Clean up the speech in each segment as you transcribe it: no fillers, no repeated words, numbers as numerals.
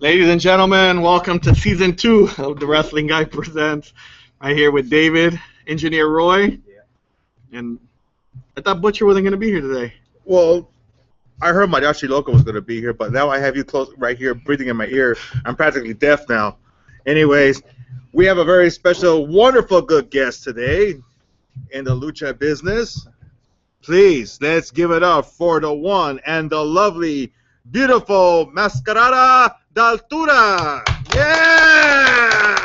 Ladies and gentlemen, welcome to season 2 of the Wrestling Guy Presents. I'm here with David, Engineer Roy, and I thought Butcher wasn't going to be here today. Well, I heard Mariachi Loco was going to be here, but now I have you close right here, breathing in my ear. I'm practically deaf now. Anyways, we have a very special, wonderful, good guest today in the lucha business. Please, let's give it up for the one and the lovely, beautiful Mascarada Datura. Yeah!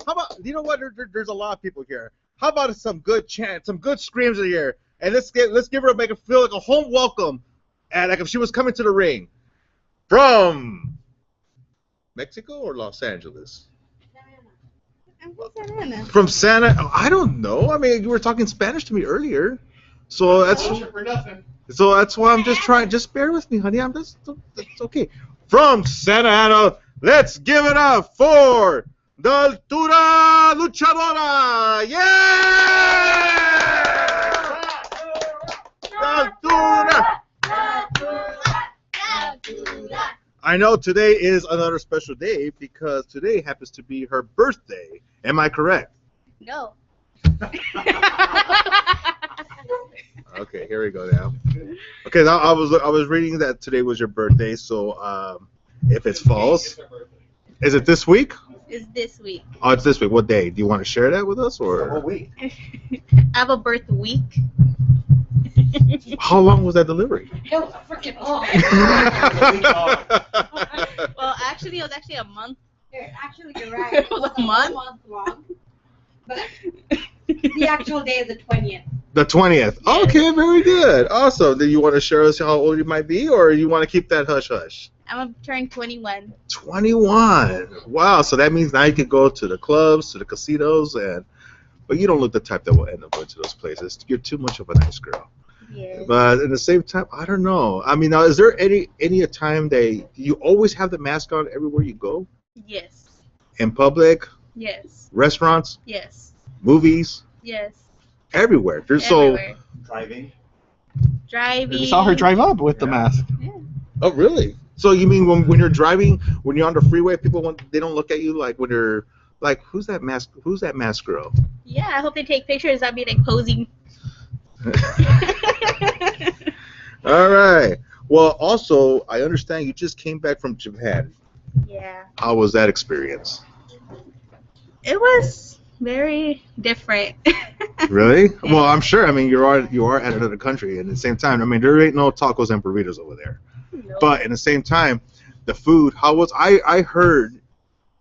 How about, you know what, there's a lot of people here. How about some good chants, some good screams in here? And let's give her, make her feel like a home welcome, and like if she was coming to the ring. From Mexico or Los Angeles? I'm from Santa Ana. From Santa, I don't know. I mean, you were talking Spanish to me earlier, so that's why I'm just trying. Just bear with me, honey. That's okay. From Santa Ana, let's give it up for Datura Luchadora. Yeah! Datura. I know today is another special day because today happens to be her birthday. Am I correct? No. Okay, here we go now. Okay, now I was reading that today was your birthday, so if it's false, is it this week? It's this week. Oh, it's this week. What day? Do you want to share that with us, or? The whole week. I have a birth week. How long was that delivery? It was freaking long. Well, actually, it was actually a month. Actually, you're right. It was a month? long. But the actual day is the 20th. The 20th. Yes. Okay, very good. Awesome. Do you want to share us how old you might be, or you want to keep that hush hush? I'm going to turn 21. 21. Wow. So that means now you can go to the clubs, to the casinos, but you don't look the type that will end up going to those places. You're too much of a nice girl. Yes. But at the same time, I don't know. I mean, now, is there any time that you always have the mask on everywhere you go? Yes. In public? Yes. Restaurants? Yes. Movies? Yes. Everywhere. Everywhere. Driving. Driving. We saw her drive up with the mask. Yeah. Oh, really? So you mean when you're driving, when you're on the freeway, they don't look at you like when you're like, who's that mask girl? Yeah, I hope they take pictures. I'll be like posing. All right. Well, also, I understand you just came back from Japan. Yeah. How was that experience? It was very different. Really? Well, I'm sure. I mean, you are at another country, and at the same time, I mean, there ain't no tacos and burritos over there. Nope. But at the same time, the food. How was? I heard,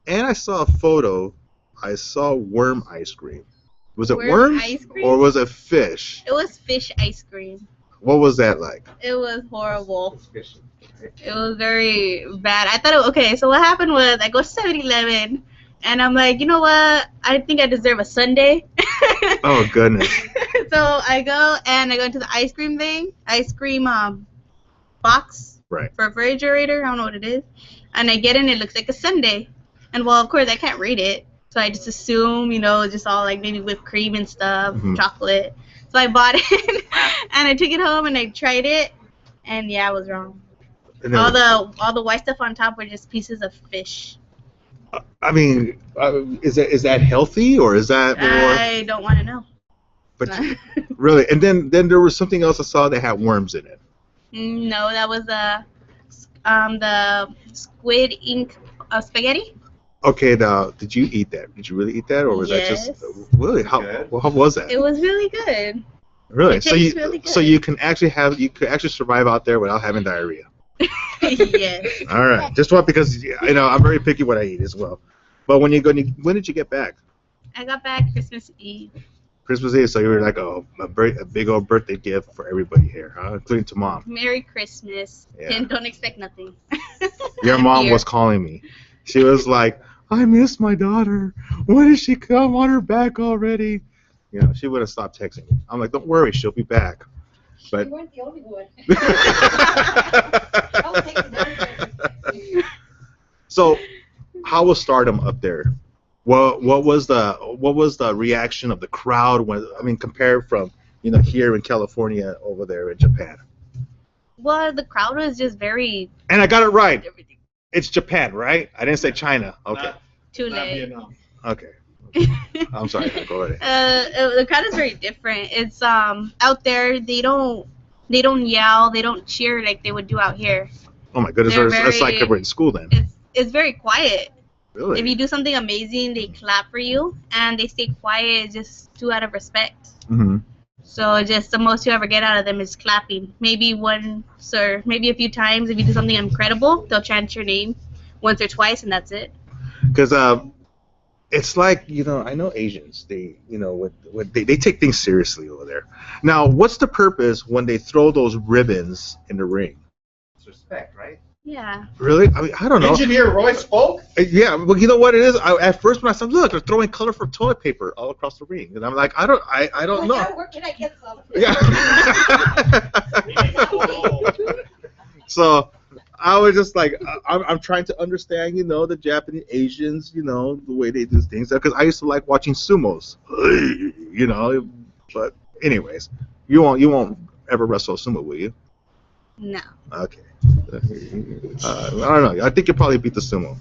and I saw a photo. I saw worm ice cream. Was it worm ice cream? or was it fish? It was fish ice cream. What was that like? It was horrible. It was very bad. I thought it was, okay, so what happened was I go to 7-Eleven and I'm like, you know what? I think I deserve a sundae. Oh, goodness. So I go into the ice cream box Right. for a refrigerator. I don't know what it is. And I get in, it looks like a sundae. And well, of course, I can't read it. So I just assume, just all like maybe whipped cream and stuff, chocolate. So I bought it and I took it home and I tried it, and yeah, I was wrong. All the white stuff on top were just pieces of fish. I mean, is that healthy or is that more? I don't want to know. But really, and then there was something else I saw that had worms in it. No, that was the squid ink spaghetti. Okay, now did you eat that? Did you really eat that, or was that just really? How was that? It was really good. Really? It tastes really good. So you could actually survive out there without having diarrhea. Yes. All right. Just because I'm very picky what I eat as well. But when did you get back? I got back Christmas Eve. Christmas Eve. So you were like a big old birthday gift for everybody here, huh? Including to mom. Merry Christmas. Yeah. And don't expect nothing. Your mom was calling me. She was like, I miss my daughter. When did she come on her back already? She would have stopped texting me. I'm like, don't worry, she'll be back. But You weren't the only one. So, how was Stardom up there? What was the reaction of the crowd compared from here in California over there in Japan? Well, the crowd was just very. And I got it right. Everything. It's Japan, right? I didn't say China. Okay. Too Not late. Vietnam. Okay. I'm sorry. Go ahead. The crowd is very different. It's out there they don't yell, they don't cheer like they would do out here. Oh my goodness, it's like we're in school then. It's very quiet. Really? If you do something amazing, they clap for you, and they stay quiet just out of respect. Mm-hmm. So just the most you ever get out of them is clapping. Maybe once or maybe a few times. If you do something incredible, they'll chant your name once or twice, and that's it. Because it's like, I know Asians. They, they take things seriously over there. Now, what's the purpose when they throw those ribbons in the ring? It's respect, right? Yeah. Really? I mean, I don't know. Engineer Roy spoke? Yeah, but you know what it is? At first when I said, look, they're throwing colorful toilet paper all across the ring. And I'm like, I don't know. Where can I get some? Yeah. So I was just like, I'm trying to understand, the Japanese Asians, the way they do things. Because I used to like watching sumos, But anyways, you won't ever wrestle a sumo, will you? No. Okay. I don't know. I think you'll probably beat the sumo.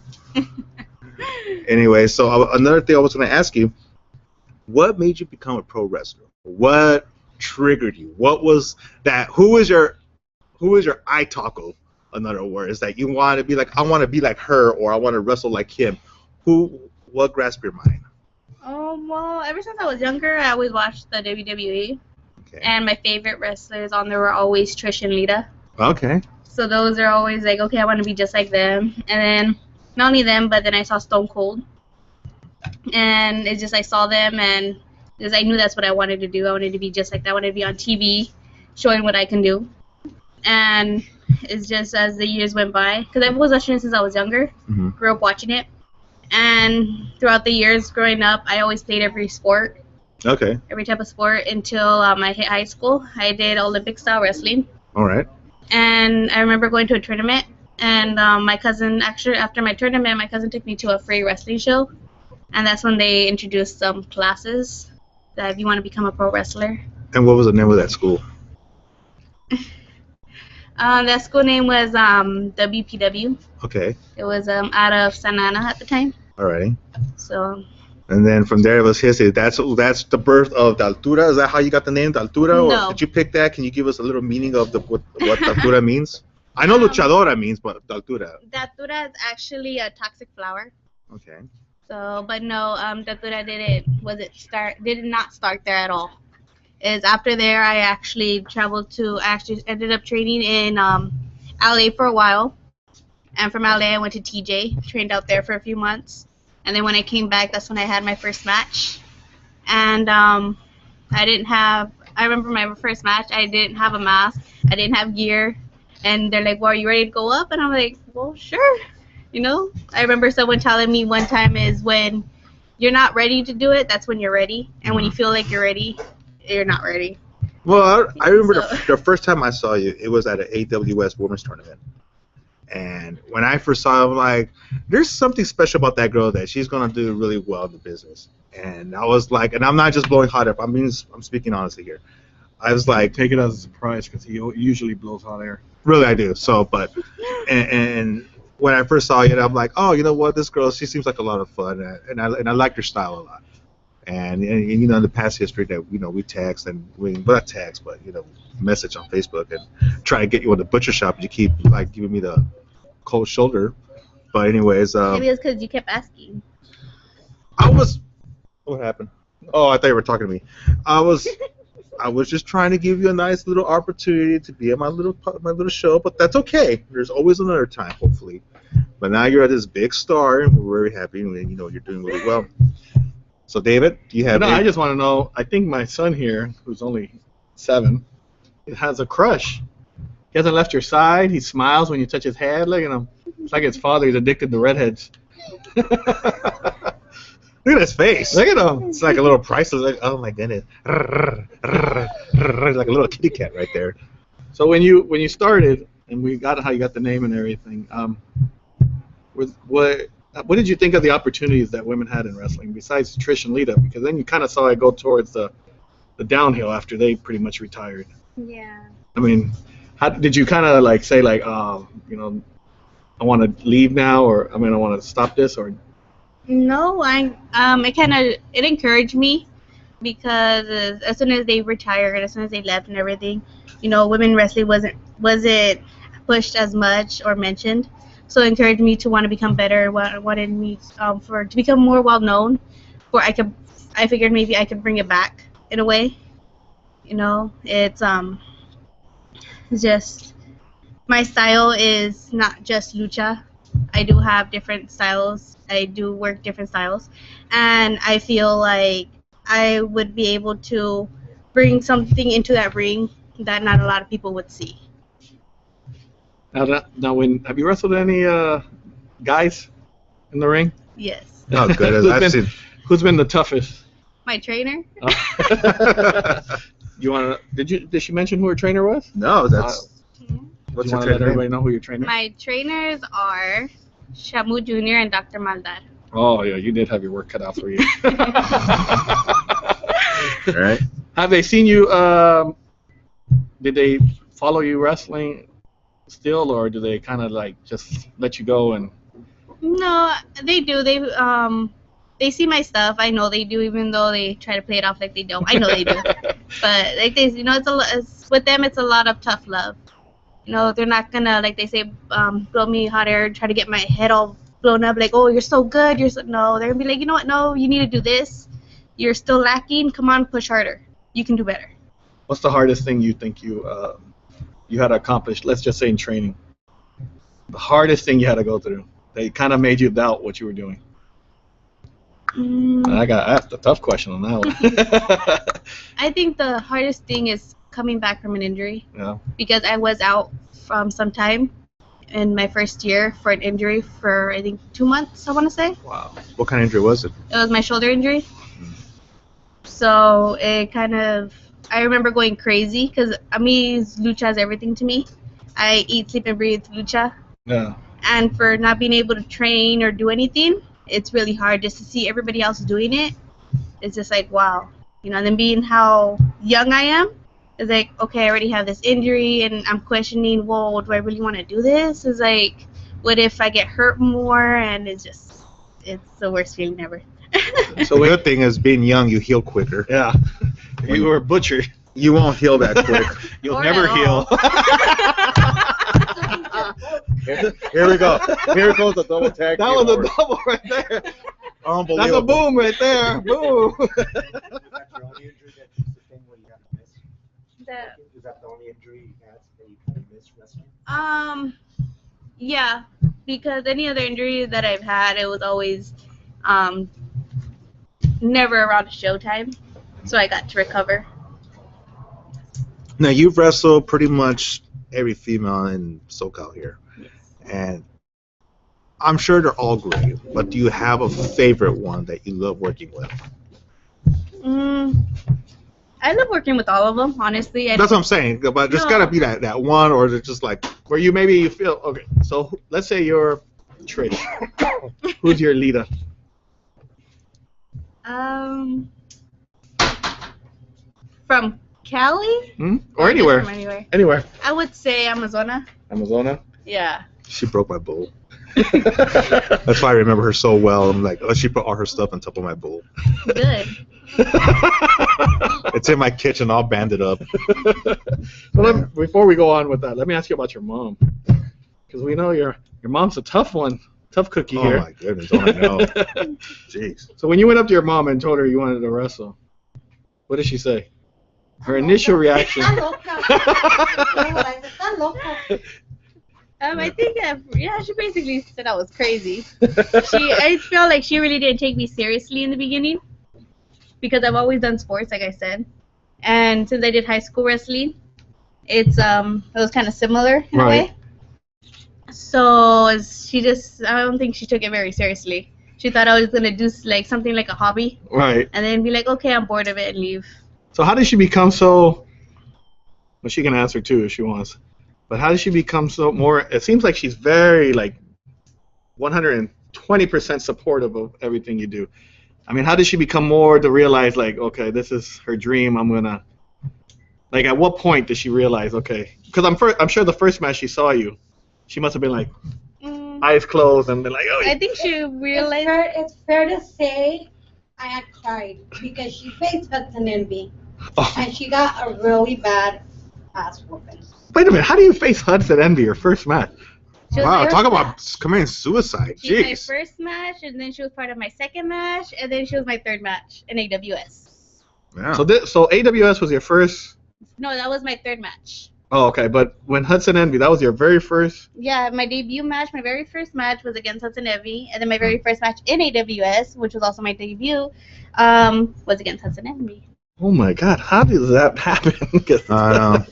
Anyway, so another thing I was going to ask you, what made you become a pro wrestler? What triggered you? What was that? Who was your eye taco? In other words, that you want to be like, I want to be like her, or I want to wrestle like him. What grasped your mind? Well, ever since I was younger, I always watched the WWE. Okay. And my favorite wrestlers on there were always Trish and Lita. Okay. So those are always like, okay, I want to be just like them. And then, not only them, but then I saw Stone Cold. And it's just, I saw them, and because I knew that's what I wanted to do. I wanted to be just like that. I wanted to be on TV, showing what I can do. And it's just as the years went by, because I was watching it since I was younger, grew up watching it. And throughout the years growing up, I always played every sport. Okay. Every type of sport until I hit high school. I did Olympic style wrestling. All right. And I remember going to a tournament, and my cousin, actually, after my tournament, my cousin took me to a free wrestling show, and that's when they introduced some classes that if you want to become a pro wrestler. And what was the name of that school? That school name was WPW. Okay. It was out of Santa Ana at the time. Alrighty. So. And then from there it was history. That's the birth of Datura. Is that how you got the name Datura? No. Or did you pick that? Can you give us a little meaning of what Datura means? I know Luchadora means, but Datura. Datura is actually a toxic flower. Okay. So, but no, Datura did not start there at all. Is after there I actually ended up training in LA for a while. And from LA I went to TJ, trained out there for a few months. And then when I came back, that's when I had my first match. And I remember my first match, I didn't have a mask, I didn't have gear. And they're like, well, are you ready to go up? And I'm like, well, sure. I remember someone telling me one time is when you're not ready to do it, that's when you're ready. And when you feel like you're ready, you're not ready. Well, I remember the first time I saw you, it was at an AWS Women's Tournament. And when I first saw her, I'm like, there's something special about that girl that she's going to do really well in the business. And I was like, and I'm not just blowing hot air. I'm speaking honestly here. I was like, take it as a surprise because he usually blows hot air. Really, I do. So, but, and when I first saw you, I'm like, oh, you know what? This girl, she seems like a lot of fun. And I like her style a lot. And in the past history that, we text and not text, but, message on Facebook and try to get you in the butcher shop. You keep, like, giving me the cold shoulder. But anyways. Maybe it's because you kept asking. What happened? Oh, I thought you were talking to me. I was just trying to give you a nice little opportunity to be at my little show, but that's okay. There's always another time, hopefully. But now you're at this big star, and we're very happy, and you're doing really well. So, David, do you have? I just want to know. I think my son here, who's only 7, has a crush. He hasn't left your side. He smiles when you touch his head. Look at him. It's like his father. He's addicted to redheads. Look at his face. Look at him. It's like a little priceless. Like, oh my goodness. Like a little kitty cat right there. So when you started, and we got how you got the name and everything, what did you think of the opportunities that women had in wrestling besides Trish and Lita? Because then you kind of saw it go towards the downhill after they pretty much retired. Yeah. I mean, how did you kind of like say like, I want to leave now, or I want to stop this, or No, it encouraged me because as soon as they retired, as soon as they left and everything, women wrestling wasn't pushed as much or mentioned. So it encouraged me to want to become better. Wanted me to become more well known. I figured maybe I could bring it back in a way. It's just my style is not just lucha. I do have different styles. I do work different styles, and I feel like I would be able to bring something into that ring that not a lot of people would see. now have you wrestled any guys in the ring? Yes. Oh, good. Who's been the toughest? My trainer. Did she mention who her trainer was? No, that's. What's your let trainer? everybody know who your trainer? My trainers are Shamu Jr. and Dr. Maldar. Oh yeah, you did have your work cut out for you. All right. Have they seen you? Did they follow you wrestling still, or do they kind of like just let you go and? No, they do. They see my stuff. I know they do, even though they try to play it off like they don't. I know they do. But like they, it's with them. It's a lot of tough love. They're not gonna, like they say, blow me hot air, try to get my head all blown up, like, oh, you're so good. No, they're gonna be like, you know what? No, you need to do this. You're still lacking. Come on, push harder. You can do better. What's the hardest thing you think you had to accomplish? Let's just say in training. The hardest thing you had to go through. They kind of made you doubt what you were doing. I asked a tough question on that one. I think the hardest thing is coming back from an injury. Yeah. Because I was out from some time in my first year for an injury for, I think, 2 months, I want to say. Wow. What kind of injury was it? It was my shoulder injury. So it kind of, I remember going crazy because lucha is everything to me. I eat, sleep, and breathe lucha. Yeah. And for not being able to train or do anything, it's really hard just to see everybody else doing it. It's just like, wow. And then being how young I am, it's like, okay, I already have this injury, and I'm questioning, whoa, do I really want to do this? It's like, what if I get hurt more? And it's the worst feeling ever. So the good thing is being young, you heal quicker. Yeah. If you were butchered, you won't heal that quick. You'll never heal. Here we go. Here goes the double tag. That was a double right there. Unbelievable. That's a boom right there. Boom. Is that your only injury that you sustain where you have to miss? Is that the only injury you had that you kind of miss wrestling? Yeah, because any other injury that I've had, it was always never around showtime, so I got to recover. Now, you've wrestled pretty much every female in SoCal here. Yes. And I'm sure they're all great, but do you have a favorite one that you love working with? I love working with all of them, honestly. That's what I'm saying, but there's got to be that one, or is it just like... Where you feel, okay, so let's say you're Trish. Who's your leader? From Cali? Or anywhere. From anywhere. Anywhere. I would say Amazona. Amazona? Yeah. She broke my bowl. That's why I remember her so well. I'm like, oh, she put all her stuff on top of my bowl. Good. It's in my kitchen, all banded up. Well, before we go on with that, let me ask you about your mom, because we know your mom's a tough one, tough cookie here. Oh my goodness, don't I know? Jeez. So when you went up to your mom and told her you wanted to wrestle, what did she say? Her initial reaction. I think she basically said I was crazy. I felt like she really didn't take me seriously in the beginning because I've always done sports, like I said, and since I did high school wrestling, it was kind of similar in a way. So I don't think she took it very seriously. She thought I was gonna do like something like a hobby, right? And then be like, okay, I'm bored of it, and leave. So how did she become so? Well, she can answer too if she wants. But how did she become so more? It seems like she's very 120% supportive of everything you do. I mean, how did she become more to realize okay, this is her dream? I'm gonna at what point did she realize? Okay, because I'm sure the first match she saw you, she must have been like, eyes closed and be like, oh. I think she realized. It's fair to say I had cried because she faced Hudson Envy. Oh. And she got a really bad ass whooping. Wait a minute, how do you face Hudson Envy your first match? She was Wow, my talk first about match. committing suicide. She was my Jeez. first match, and then she was part of my second match, and then she was my third match in AWS. Yeah. So AWS was your first. No, that was my third match. Oh, okay. But when Hudson Envy, that was your very first. Yeah, my debut match, my very first match was against Hudson Envy, and then my very first match in AWS, which was also my debut, was against Hudson Envy. Oh my God, how does that happen? I know.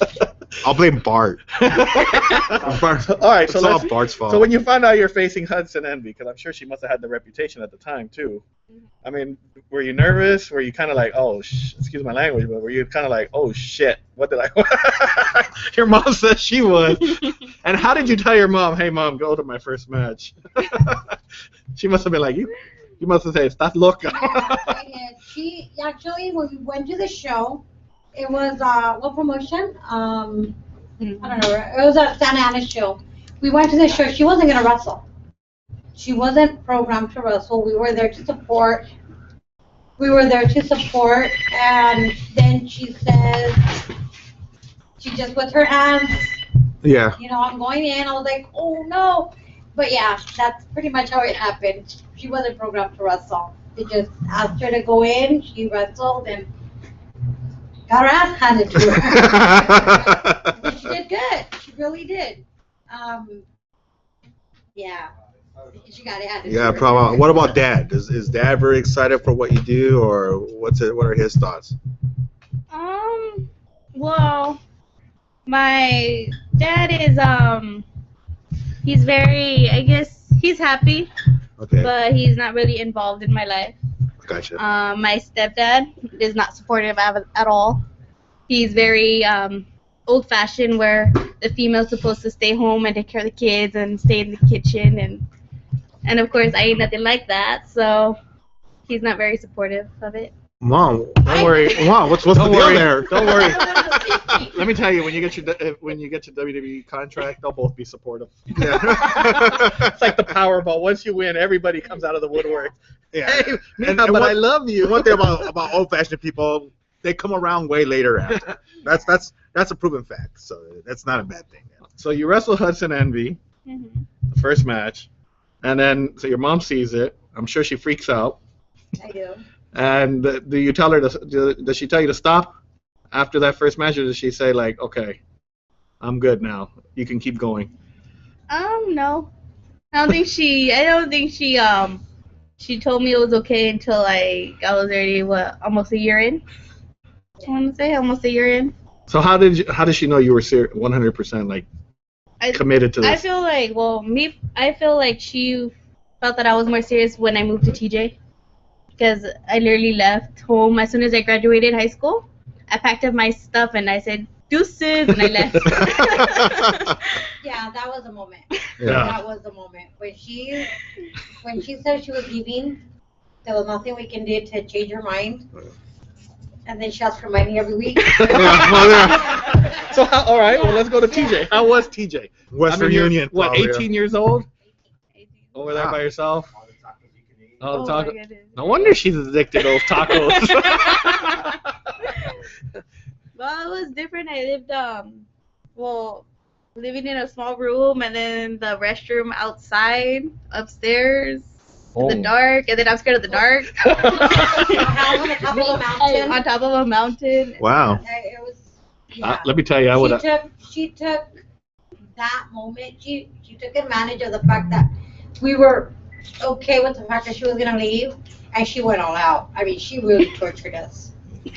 I'll blame Bart. Bart. All right, so it's all let's. Bart's fault. So when you found out you're facing Hudson Envy, because I'm sure she must have had the reputation at the time too. I mean, were you nervous? Were you kind of like, oh, excuse my language, but were you kind of like, oh shit, what did I? Your mom said she was. And how did you tell your mom, hey mom, go to my first match? She must have been like, you must have said, estás loca. I did. She actually, when we went to the show, it was what promotion? I don't know. It was a Santa Ana show. We went to the show. She wasn't gonna wrestle. She wasn't programmed to wrestle. We were there to support. And then she says, she just with her hands, Yeah. you know, I'm going in. I was like, oh no. But yeah, that's pretty much how it happened. She wasn't programmed to wrestle. They just asked her to go in. She wrestled and got her ass handed to her. But she did good. She really did. Yeah. She got it handed Yeah, to her. probably. What about Dad? Is Dad very excited for what you do, or what are his thoughts? Well, my dad is, he's very, I guess, he's happy, Okay, but he's not really involved in my life. gotcha. My stepdad is not supportive at all. He's very old-fashioned, where the female's supposed to stay home and take care of the kids and stay in the kitchen, and of course I ain't nothing like that, so he's not very supportive of it. Mom, Don't worry. Mom, what's the Don't deal worry. there? Don't worry. Let me tell you, when you get your WWE contract, they'll both be supportive. Yeah. It's like the Powerball. Once you win, everybody comes out of the woodwork. Yeah. Hey, And but what- I love you. One thing about old-fashioned people, they come around way later after. That's a proven fact. So that's not a bad thing. So you wrestle Hudson Envy, the first match, and then so your mom sees it. I'm sure she freaks out. I do. And do you tell her does she tell you to stop after that first match, or does she say like, okay, I'm good now, you can keep going? No. I don't think she she told me it was okay until I was already almost a year in. I want to say almost a year in. So how did she know you were 100% like committed to this? I feel like she felt that I was more serious when I moved to TJ, because I literally left home as soon as I graduated high school. I packed up my stuff and I said deuces and I left. Yeah, that was a moment. Yeah. That was the moment. When she said she was leaving, there was nothing we can do to change her mind. And then she asked for money every week. So all right, well let's go to TJ. How was TJ? Western you're, Union. What, probably, 18 years old? Over there Wow. by yourself? All the tacos you can eat. Oh, Oh taco. my goodness. No wonder she's addicted to those tacos. Well, it was different. I lived living in a small room, and then the restroom outside, upstairs, in the dark, and then I'm scared of the dark. On top of a mountain. On top of a mountain. Wow. It was. Yeah. Let me tell you, I would have. She took that moment. She took advantage of the fact that we were okay with the fact that she was gonna leave, and she went all out. I mean, she really tortured us.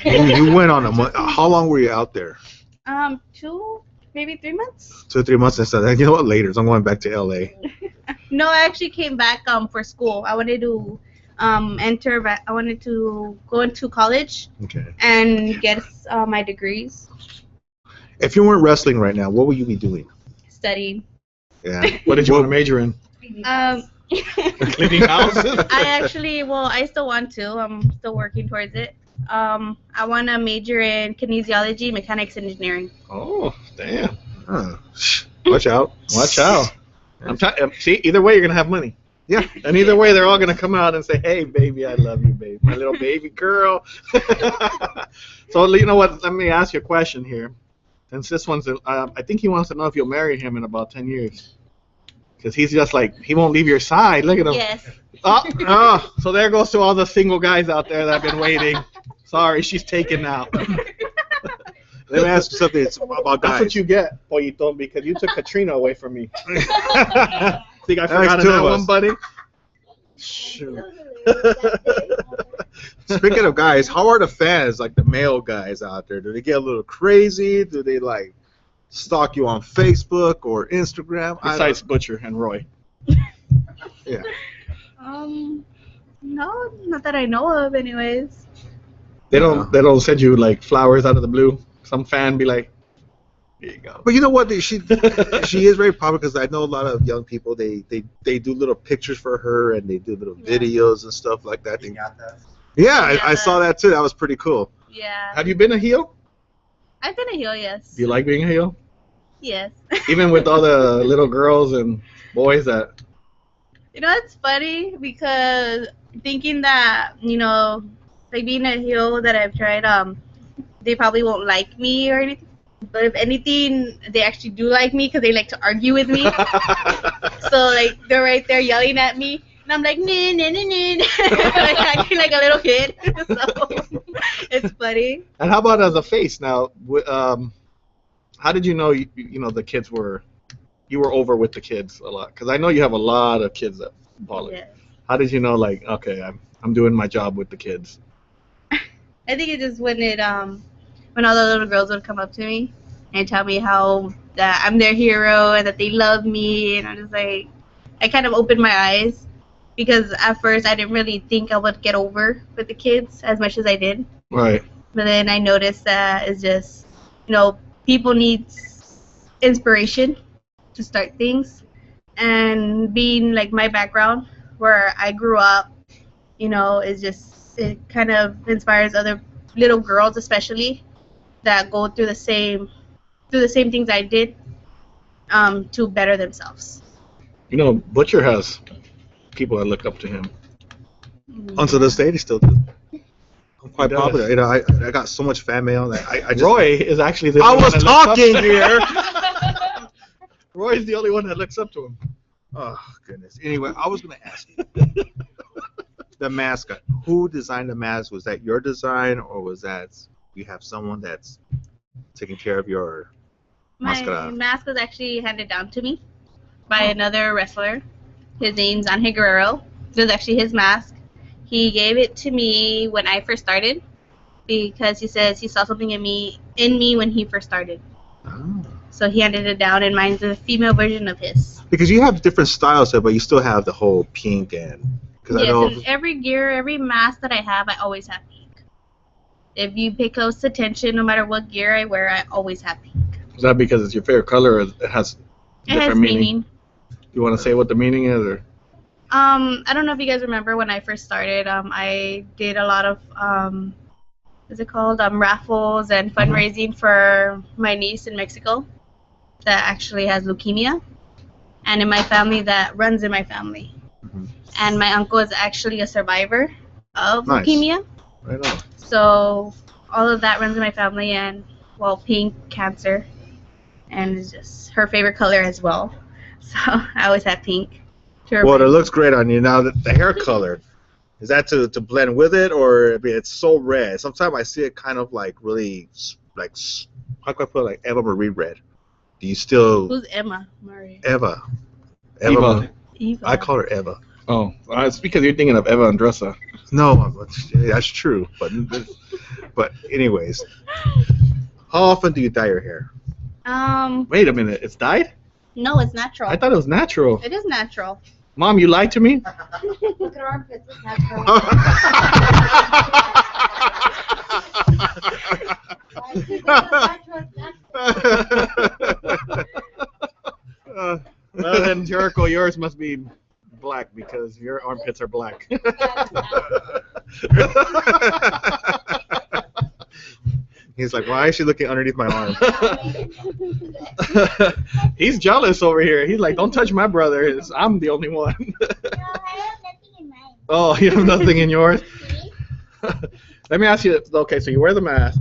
You went on a month. How long were you out there? 2, maybe 3 months. 2 or 3 months and stuff. You know what? Later, so I'm going back to LA. No, I actually came back for school. I wanted to I wanted to go into college Okay. and get my degrees, If you weren't wrestling right now, what would you be doing? studying. Yeah. What did you want to major in? Cleaning houses? I still want to. I'm still working towards it. I want to major in kinesiology, mechanics, and engineering. Oh, damn. Huh. Watch out. Watch out. See, either way, you're gonna have money. Yeah. And either way, they're all gonna come out and say, "Hey, baby, I love you, baby, my little baby girl." So you know what? Let me ask you a question here. Since this one's, I think he wants to know if you'll marry him in about 10 years. Because he's just like, he won't leave your side. Look at him. Yes. Oh, so there goes to all the single guys out there that have been waiting. Sorry, she's taken now. Let me ask you something about guys. That's what you get, Pollito, because you took Katrina away from me. Think I That's forgot two that of us. one, buddy? Shoot. Speaking of guys, how are the fans, like the male guys out there? Do they get a little crazy? Do they like stalk you on Facebook or Instagram? Besides Butcher and Roy. Yeah. No, not that I know of, anyways. They don't send you like flowers out of the blue. Some fan be like, here you go. But you know what? She is very popular because I know a lot of young people. They do little pictures for her and they do little videos and stuff like that. Yeah, I saw that too. That was pretty cool. Yeah. Have you been a heel? I've been a heel, yes. Do you like being a heel? Yes. Even with all the little girls and boys that. You know, it's funny because thinking that, you know, like being a heel that I've tried, they probably won't like me or anything. But if anything, they actually do like me because they like to argue with me. So, like, they're right there yelling at me. And I'm like, nah, nah, nah, nah. Like, acting like a little kid. So, it's funny. And how about as a face now? How did you know, you know, the kids were, you were over with the kids a lot? Because I know you have a lot of kids that follow you. Yes. How did you know, like, okay, I'm doing my job with the kids? I think it just when all the little girls would come up to me and tell me how that I'm their hero and that they love me, and I'm just like, I kind of opened my eyes because at first I didn't really think I would get over with the kids as much as I did. Right. But then I noticed that it's just, you know, people need inspiration to start things, and being like my background where I grew up, you know, is just, it kind of inspires other little girls especially that go through the same things I did to better themselves. You know, Butcher has people that look up to him. Until this day, they still do. I'm quite He does. popular. You know, I got so much fan mail that I just. Roy is actually the I only was one that looks up talking to- here. Roy's the only one that looks up to him. Oh goodness. Anyway, I was gonna ask you. The mascot. Who designed the mask? Was that your design, or was that you have someone that's taking care of your My mascot? mask was actually handed down to me by another wrestler. His name's Angel Guerrero. It was actually his mask. He gave it to me when I first started because he says he saw something in me when he first started. Oh. So he handed it down, and mine's a female version of his. Because you have different styles, but you still have the whole pink and. Because Yes, I know. and every gear, every mask that I have, I always have pink. If you pay close attention, no matter what gear I wear, I always have pink. Is that because it's your favorite color, or it has It different has meaning. You want to say what the meaning is, or? I don't know if you guys remember when I first started. I did a lot of what's it called? Raffles and fundraising for my niece in Mexico that actually has leukemia, and in my family that runs in my family. And my uncle is actually a survivor of leukemia. Right on. So all of that runs in my family, and well, pink, cancer, and it's just her favorite color as well. So I always have pink. Well, it looks great on you. Now, the hair color, is that to blend with it, or I mean, it's so red? Sometimes I see it kind of like really, like, how can I put it, like Eva Marie red? Do you still... Who's Emma Marie? Eva. Eva. Eva. I call her Eva. Oh, it's because you're thinking of Eva Andressa. No, that's true. But anyways, how often do you dye your hair? Wait a minute, it's dyed? No, it's natural. I thought it was natural. It is natural. Mom, you lied to me? Look at our armpits. It's natural. Well, then, Jericho, yours must be black because your armpits are black. He's like, why is she looking underneath my arm? He's jealous over here. He's like, don't touch my brother. I'm the only one. No, I have nothing in mine. Oh, you have nothing in yours? Let me ask you, okay, so you wear the mask.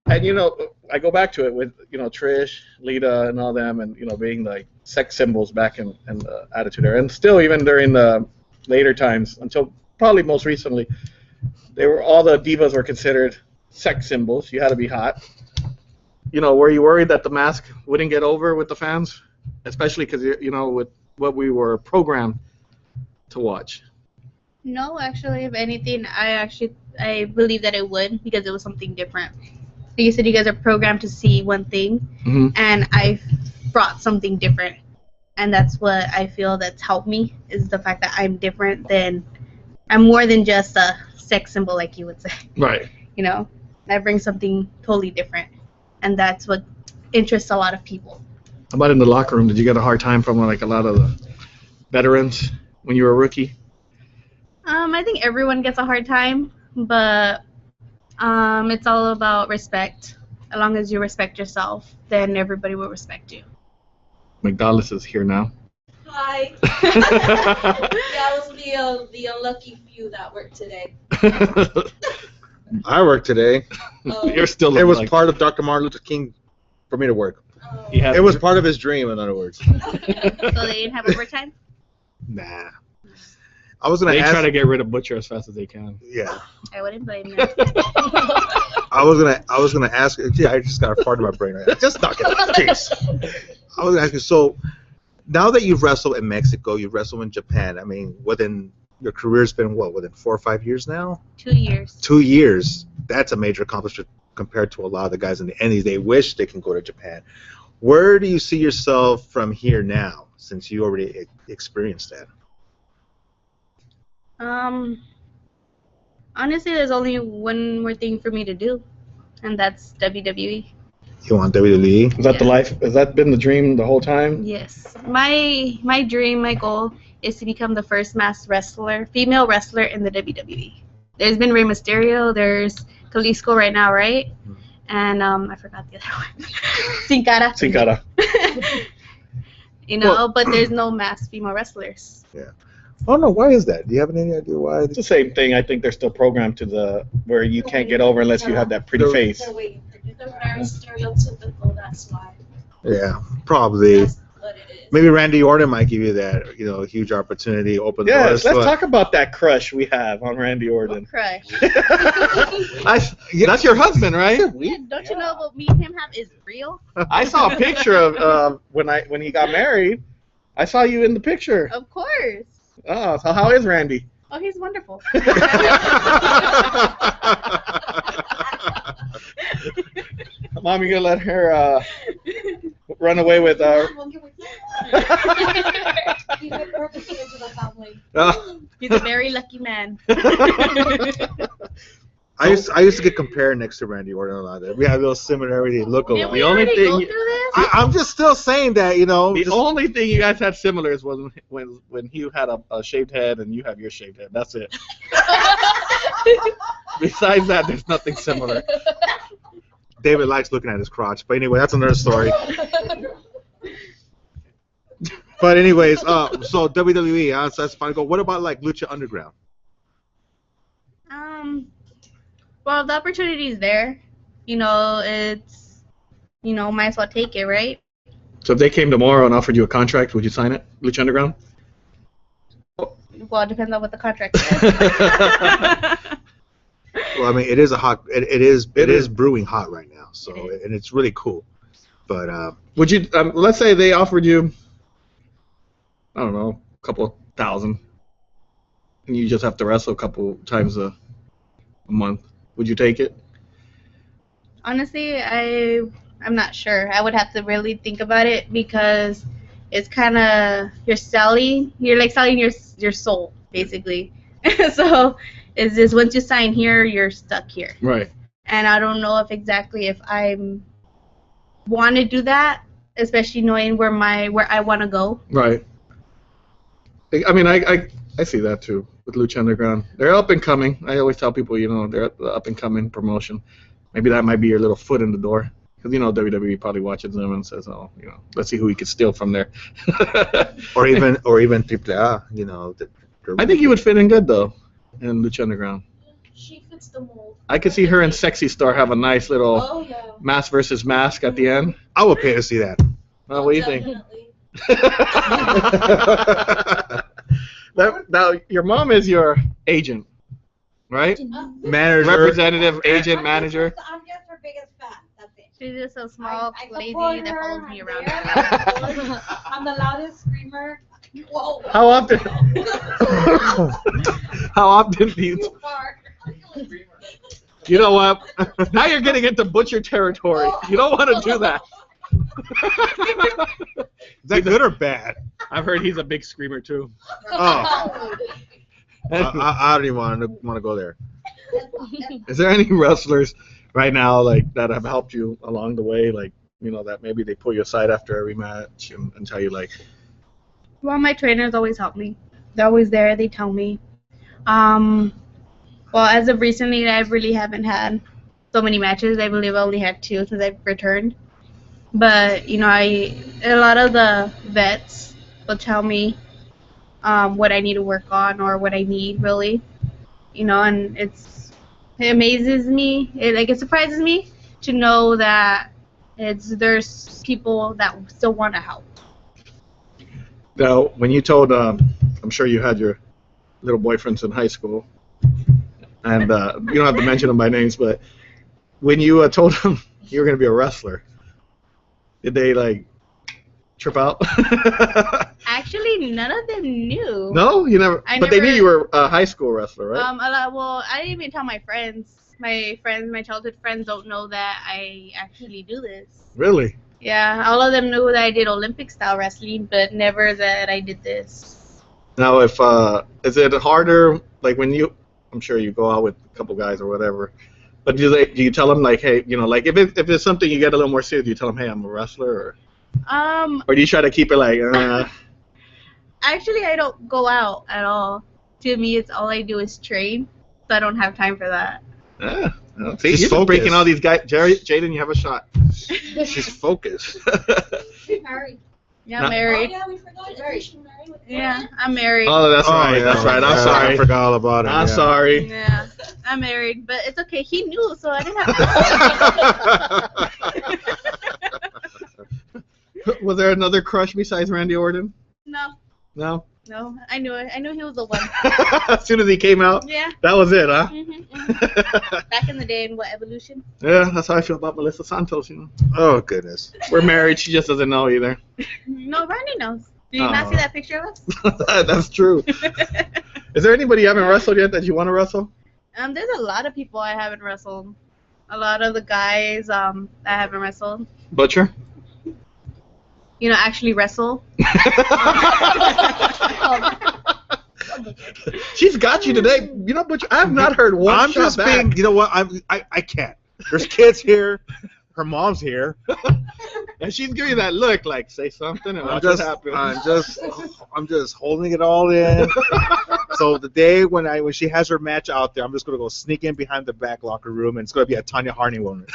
And, you know, I go back to it with, you know, Trish, Lita, and all them, and, you know, being like sex symbols back in the Attitude Era. And still, even during the later times, until probably most recently, all the divas were considered sex symbols. You had to be hot. You know, were you worried that the mask wouldn't get over with the fans? Especially because, you know, with what we were programmed to watch. No, actually, if anything, I believe that it would, because it was something different. Like you said, you guys are programmed to see one thing, and I brought something different, and that's what I feel that's helped me, is the fact that I'm different I'm more than just a sex symbol, like you would say. Right. You know, I bring something totally different, and that's what interests a lot of people. How about in the locker room? Did you get a hard time from like a lot of the veterans when you were a rookie? I think everyone gets a hard time, but it's all about respect. As long as you respect yourself, then everybody will respect you. McDonald's is here now. Hi. Yeah, I was the unlucky few that worked today. I work today. You're still. It was part of Dr. Martin Luther King for me to work. It was part of his dream, in other words. So they didn't have overtime? Nah. I was gonna They ask. try to get rid of Butcher as fast as they can. Yeah. I wouldn't blame you. I was gonna ask. Yeah, I just got a fart in my brain right now. Just knock it off, jeez. I was gonna ask you. So, now that you've wrestled in Mexico, you've wrestled in Japan. I mean, your career's been within 4 or 5 years now? 2 years. 2 years. That's a major accomplishment compared to a lot of the guys in the Indies. They wish they can go to Japan. Where do you see yourself from here now, since you already experienced that? Honestly, there's only one more thing for me to do, and that's WWE. You want WWE? Is that the life? Has that been the dream the whole time? Yes. My dream, my goal is to become the first masked wrestler, female wrestler in the WWE. There's been Rey Mysterio, there's Kalisto right now, right? And I forgot the other one. Sin Cara. You know, but there's no masked female wrestlers. Yeah. I don't know, why is that? Do you have any idea why? It's the same thing. I think they're still programmed to where you can't get over unless you have that pretty face. They're very stereotypical, that's why. Yeah, probably. That's what it is. Maybe Randy Orton might give you that, huge opportunity, open doors. Let's talk about that crush we have on Randy Orton. Crush. That's your husband, right? Yeah, don't you know what me and him have is real? I saw a picture of when he got married. I saw you in the picture. Of course. Oh, so how is Randy? Oh, he's wonderful. Mom, you gonna let her run away with He's a perfect kid to the family. He's a very lucky man. I used to get compared next to Randy Orton a lot. We have a little similarity, look Did alike. we already go through this? I'm just still saying that, The only thing you guys had similar is when Hugh had a shaved head and you have your shaved head. That's it. Besides that, there's nothing similar. David likes looking at his crotch, but anyway, that's another story. But anyways, so WWE, so that's fine. What about like Lucha Underground? Well, the opportunity is there. Might as well take it, right? So if they came tomorrow and offered you a contract, would you sign it, Lucha Underground? Well, it depends on what the contract is. Well, I mean, it is it is brewing hot right now. So and it's really cool. But would you? Let's say they offered you, I don't know, a couple thousand, and you just have to wrestle a couple times a month. Would you take it? Honestly, I'm not sure. I would have to really think about it, because it's kind of you're like selling your soul, basically. So it's just once you sign here, you're stuck here. Right. And I don't know if I want to do that, especially knowing where I want to go. Right. I mean, I see that too with Lucha Underground. They're up and coming. I always tell people, they're the up and coming promotion. maybe that might be your little foot in the door. Because, you know, WWE probably watches them and says, oh, you know, let's see who we could steal from there. Or even AAA, you know. I think you would fit in good, though, in Lucha Underground. She fits the mold. I could see her and Sexy Star have a nice little Oh yeah. mask versus mask at the end. I would pay to see that. What do you think? Definitely. Now, your mom is your agent, right? Manager. Representative, agent, manager. I'm just her biggest fan. That's it. She's just a small I lady support that her, follows me I'm around. there. I'm the loudest screamer. Whoa. How often? How often do you? Too far. You know what? Now you're getting into butcher territory. You don't want to do that. Is that good or bad? I've heard he's a big screamer too. Oh. I don't even want to go there. Is there any wrestlers right now like that have helped you along the way, like, you know, that maybe they pull you aside after every match and tell you like, Well, my trainers always help me. They're always there. They tell me. Well, as of recently, I really haven't had so many matches. I believe I only had 2 since I've returned. But, you know, a lot of the vets will tell me what I need to work on or what I need, really. You know, and it amazes me. It surprises me to know that there's people that still want to help. now when you told, I'm sure you had your little boyfriends in high school, and you don't have to mention them by names, but when you told them you were going to be a wrestler, did they like trip out? Actually, none of them knew. No, you never. I But they knew never- you were a high school wrestler, right? Well, I didn't even tell my friends. My childhood friends don't know that I actually do this. Really? Yeah, all of them knew that I did Olympic style wrestling, but never that I did this. Now, if is it harder, like when you? I'm sure you go out with a couple guys or whatever. But do you tell them like, hey, you know, like if it's something you get a little more serious, do you tell them, hey, I'm a wrestler, or do you try to keep it like? Actually, I don't go out at all. To me, it's all I do is train, so I don't have time for that. See, She's you're focused. breaking all these guys. Jaden, you have a shot. She's focused. She's married. Yeah, No. I'm married. Oh yeah, we forgot. Isn't she married with Yeah, I'm married. Oh, that's right. yeah, That's right. I'm yeah, sorry. I forgot all about it. I'm yeah. sorry. Yeah, I'm married, but it's okay. He knew, so I didn't have to. Was there another crush besides Randy Orton? No, No. I knew it. I knew he was the one. As soon as he came out, Yeah. that was it, huh? Back in the day in Evolution? Yeah, that's how I feel about Melissa Santos. You know, Oh goodness. we're married. She just doesn't know either. No, Randy knows. Did you not Oh. see that picture of us? That's true. Is there anybody you haven't wrestled yet that you want to wrestle? There's a lot of people I haven't wrestled. A lot of the guys I haven't wrestled. Butcher. You know, actually wrestle. She's got you today. You know, Butcher. I have not heard one I'm shot just back. being. You know what? I can't. There's kids here. Her mom's here. And she's giving you that look, like say something, and I'm watch just, what happens. I'm just holding it all in. So the day when she has her match out there, I'm just gonna go sneak in behind the back locker room, and it's gonna be a Tanya Harney moment.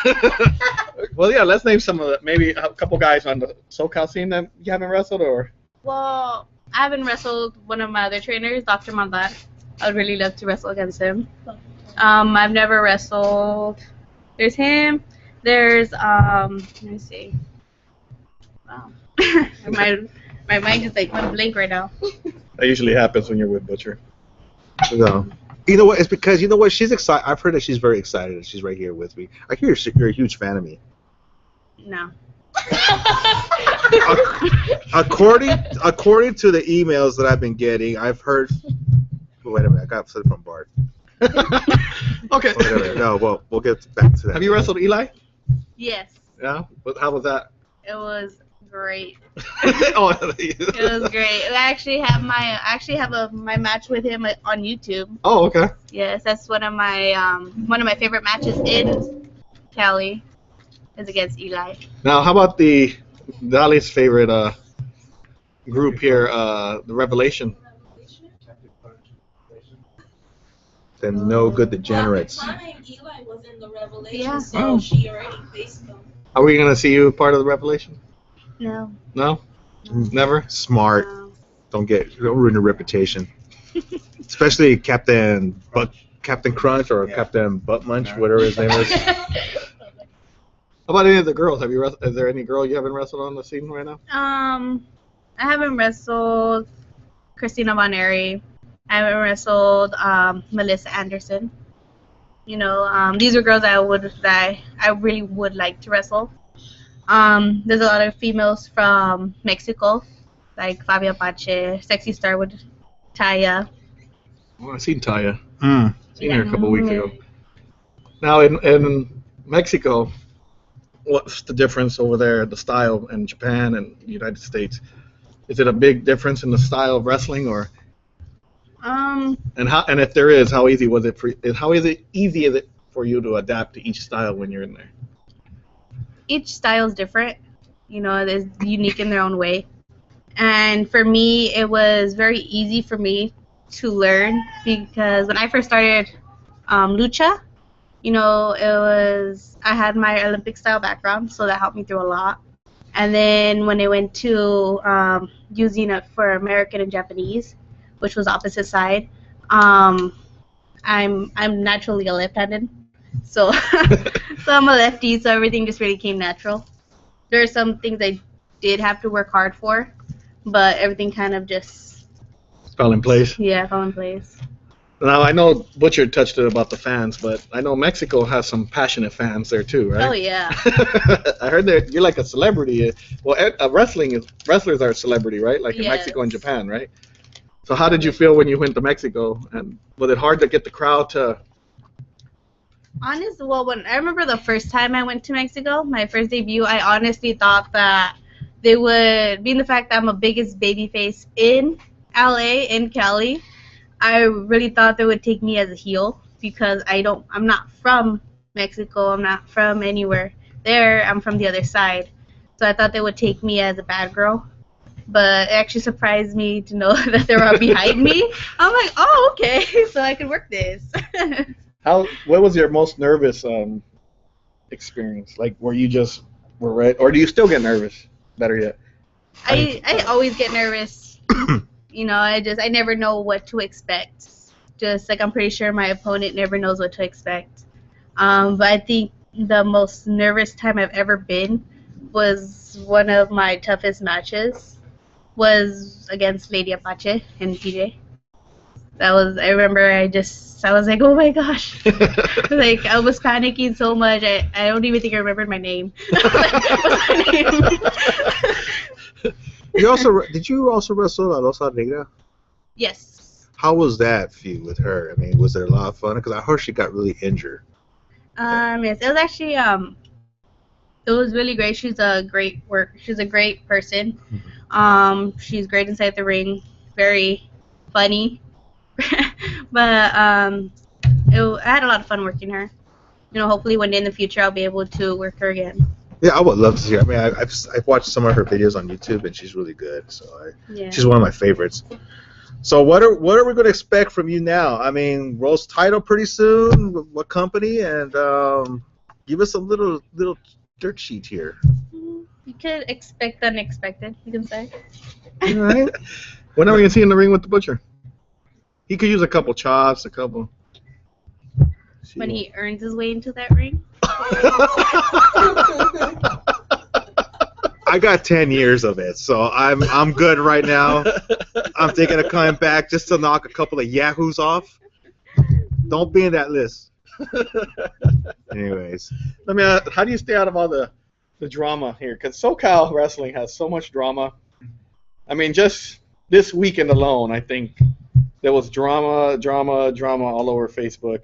Well, yeah. Let's name some of the, maybe a couple guys on the SoCal scene that you haven't wrestled, or Well, I haven't wrestled one of my other trainers, Dr. Mandar. I would really love to wrestle against him. I've never wrestled. There's him. There's let me see. Wow. my mind just like went blank right now. that usually happens when you're with Butcher. So, you know what? It's because you know what? She's excited. I've heard that she's very excited that she's right here with me. I hear you're a huge fan of me. No. According to the emails that I've been getting, I've heard. Wait a minute, I got something from Bart. Okay. Whatever. No, well, we'll get back to that. Have you wrestled Eli? Yes. Yeah. But how was that? It was great. Oh, It was great. I actually have my match with him on YouTube. Oh, okay. Yes, that's one of my favorite matches in Cali is against Eli. Now, how about Dolly's favorite group here, the Revelation? than no good degenerates. Well, at the time, Eli was in the Revelation, Yeah. so Oh. she already faced him. Are we gonna see you part of the Revelation? No. No, No. never. Smart. No. Don't ruin your reputation. Especially Captain Crunch or Yeah. Captain Butt Munch, whatever his name is. How about any of the girls? Have you? Is there any girl you haven't wrestled on the scene right now? I haven't wrestled Christina Von Airy. I haven't wrestled Melissa Anderson. You know, these are girls that I really would like to wrestle. There's a lot of females from Mexico, like Fabia Pache, Sexy Star with Taya. Well, I've seen Taya. Mm. Seen her a couple weeks Yeah. ago. Now in Mexico, what's the difference over there? The style in Japan and the United States. Is it a big difference in the style of wrestling, or and if there is, how easy was it for? How easy is it for you to adapt to each style when you're in there? Each style is different. You know, it's unique in their own way. And for me, it was very easy for me to learn because when I first started lucha, you know, I had my Olympic style background, so that helped me through a lot. And then when I went to using it for American and Japanese, which was opposite side, I'm naturally a left-handed, so so I'm a lefty, so everything just really came natural. There are some things I did have to work hard for, but everything kind of just Fell in place. fell in place. Now I know Butcher touched it about the fans, but I know Mexico has some passionate fans there too, right? Oh yeah. I heard that you're like a celebrity. Well, wrestlers are a celebrity, right? Like in Yes. Mexico and Japan, right? So how did you feel when you went to Mexico, and was it hard to get the crowd to? Well, when I remember the first time I went to Mexico, my first debut, I honestly thought that they would, being the fact that I'm a biggest babyface in LA, in Cali, I really thought they would take me as a heel because I'm not from Mexico, I'm not from anywhere there, I'm from the other side. So I thought they would take me as a bad girl. But it actually surprised me to know that they were behind me. I'm like, oh, okay, so I can work this. What was your most nervous experience? Like, were you just were ready, or do you still get nervous? Better yet. I always get nervous. You know, I never know what to expect. Just like I'm pretty sure my opponent never knows what to expect. But I think the most nervous time I've ever been was one of my toughest matches was against Lady Apache and PJ. I remember I was like, oh my gosh. Like, I was panicking so much, I don't even think I remembered my name. What's my name? Did you also wrestle La Rosa Negra? Yes. How was that feud with her? I mean, was there a lot of fun? Because I heard she got really injured. Yes, it was actually it was really great. She's a great person. She's great inside the ring, very funny. But I had a lot of fun working her. You know, hopefully one day in the future I'll be able to work her again. Yeah, I would love to see her. I mean, I've watched some of her videos on YouTube, and she's really good. So Yeah. she's one of my favorites. So what are we going to expect from you now? I mean, World's title pretty soon. What company? And give us a little dirt sheet here. You could expect the unexpected, you can say. All right. When are we gonna see you in the ring with the Butcher? He could use a couple chops, a couple. When he earns his way into that ring. I got 10 years of it, so I'm good right now. I'm thinking of coming back just to knock a couple of yahoos off. Don't be in that list. Anyways, Let me. How do you stay out of all the drama here? Because SoCal wrestling has so much drama. I mean, just this weekend alone, I think there was drama all over Facebook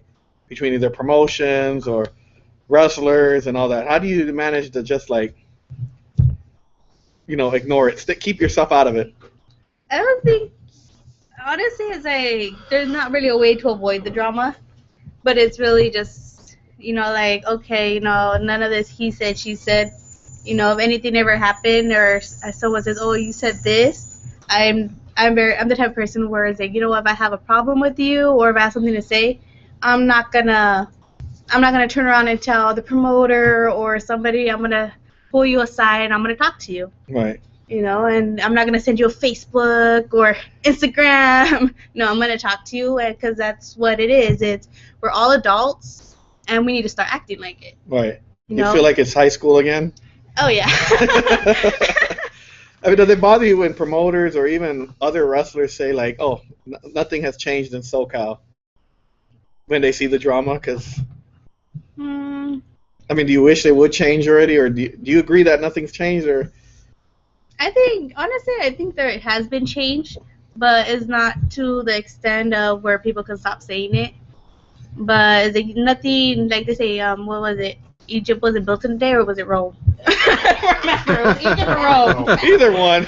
between either promotions or wrestlers and all that. How do you manage to just ignore it? Keep yourself out of it. I don't think, honestly, there's not really a way to avoid the drama, but it's really just, okay, none of this he said, she said. If anything ever happened or someone says, oh, you said this, I'm the type of person where it's like, if I have a problem with you or if I have something to say, I'm not gonna turn around and tell the promoter or somebody. I'm gonna pull you aside and I'm gonna talk to you. Right. You know, and I'm not gonna send you a Facebook or Instagram. No, I'm gonna talk to you because that's what it is. We're all adults and we need to start acting like it. Right. You You know? feel like it's high school again? Oh yeah. I mean, does it bother you when promoters or even other wrestlers say like, "Oh, nothing has changed in SoCal," when they see the drama? Because I mean, do you wish they would change already, or do you agree that nothing's changed, or? I think there has been change, but it's not to the extent of where people can stop saying it. But it's like nothing, like they say, what was it? Egypt wasn't built in a day, or was it Rome? I don't remember. Egypt or Rome. Either one.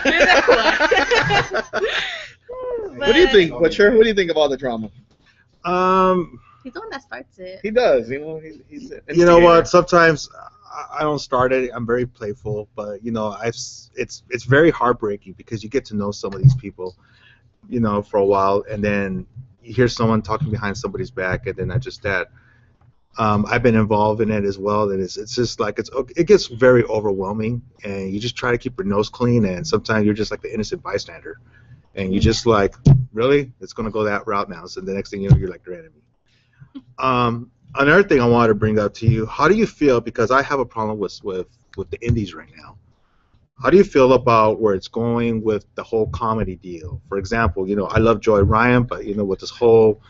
What do you think, Butcher? What do you think of all the drama? He's the one that starts it. He does, you know. He's an You know what? instigator. Sometimes I don't start it. I'm very playful, but you know, it's very heartbreaking because you get to know some of these people, you know, for a while, and then you hear someone talking behind somebody's back, and then not just that. I've been involved in it as well, and it's just like it gets very overwhelming, and you just try to keep your nose clean, and sometimes you're just like the innocent bystander, and you just like, really, it's gonna go that route now. So the next thing you know, you're like their enemy. Another thing I wanted to bring up to you, how do you feel, because I have a problem with the indies right now. How do you feel about where it's going with the whole comedy deal? For example, you know, I love Joy Ryan, but you know, with this whole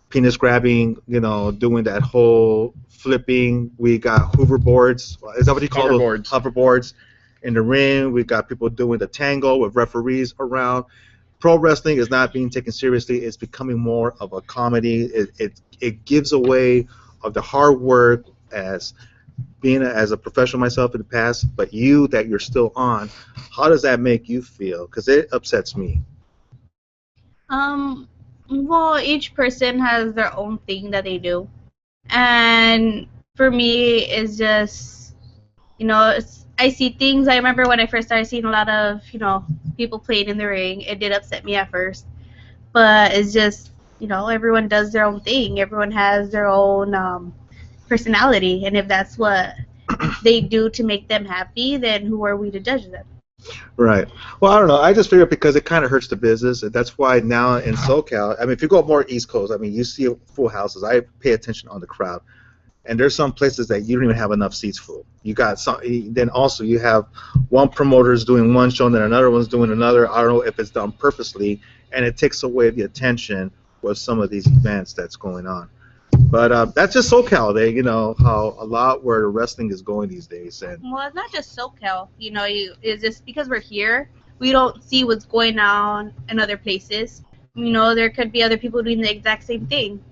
penis grabbing, you know, doing that whole flipping, we got hoverboards. Is that what you call them? Hoverboards. Hoverboards in the ring. We got people doing the tango with referees around. Pro wrestling is not being taken seriously. It's becoming more of a comedy. It gives away of the hard work as being as a professional myself in the past, but you that you're still on, how does that make you feel? Because it upsets me. Well, each person has their own thing that they do, and for me, it's just, you know, I see things. I remember when I first started seeing a lot of, you know, people playing in the ring. It did upset me at first, but it's just, you know, everyone does their own thing. Everyone has their own personality, and if that's what they do to make them happy, then who are we to judge them? Right. Well, I don't know. I just figure because it kind of hurts the business, and that's why now in SoCal, I mean, if you go more East Coast, I mean, you see full houses. I pay attention on the crowd, and there's some places that you don't even have enough seats full. You got some. Then also you have one promoter's doing one show, and then another one's doing another. I don't know if it's done purposely, and it takes away the attention with some of these events that's going on. But that's just SoCal. You know how a lot where the wrestling is going these days, and Well, it's not just SoCal. You know, it's just because we're here, we don't see what's going on in other places. You know, there could be other people doing the exact same thing.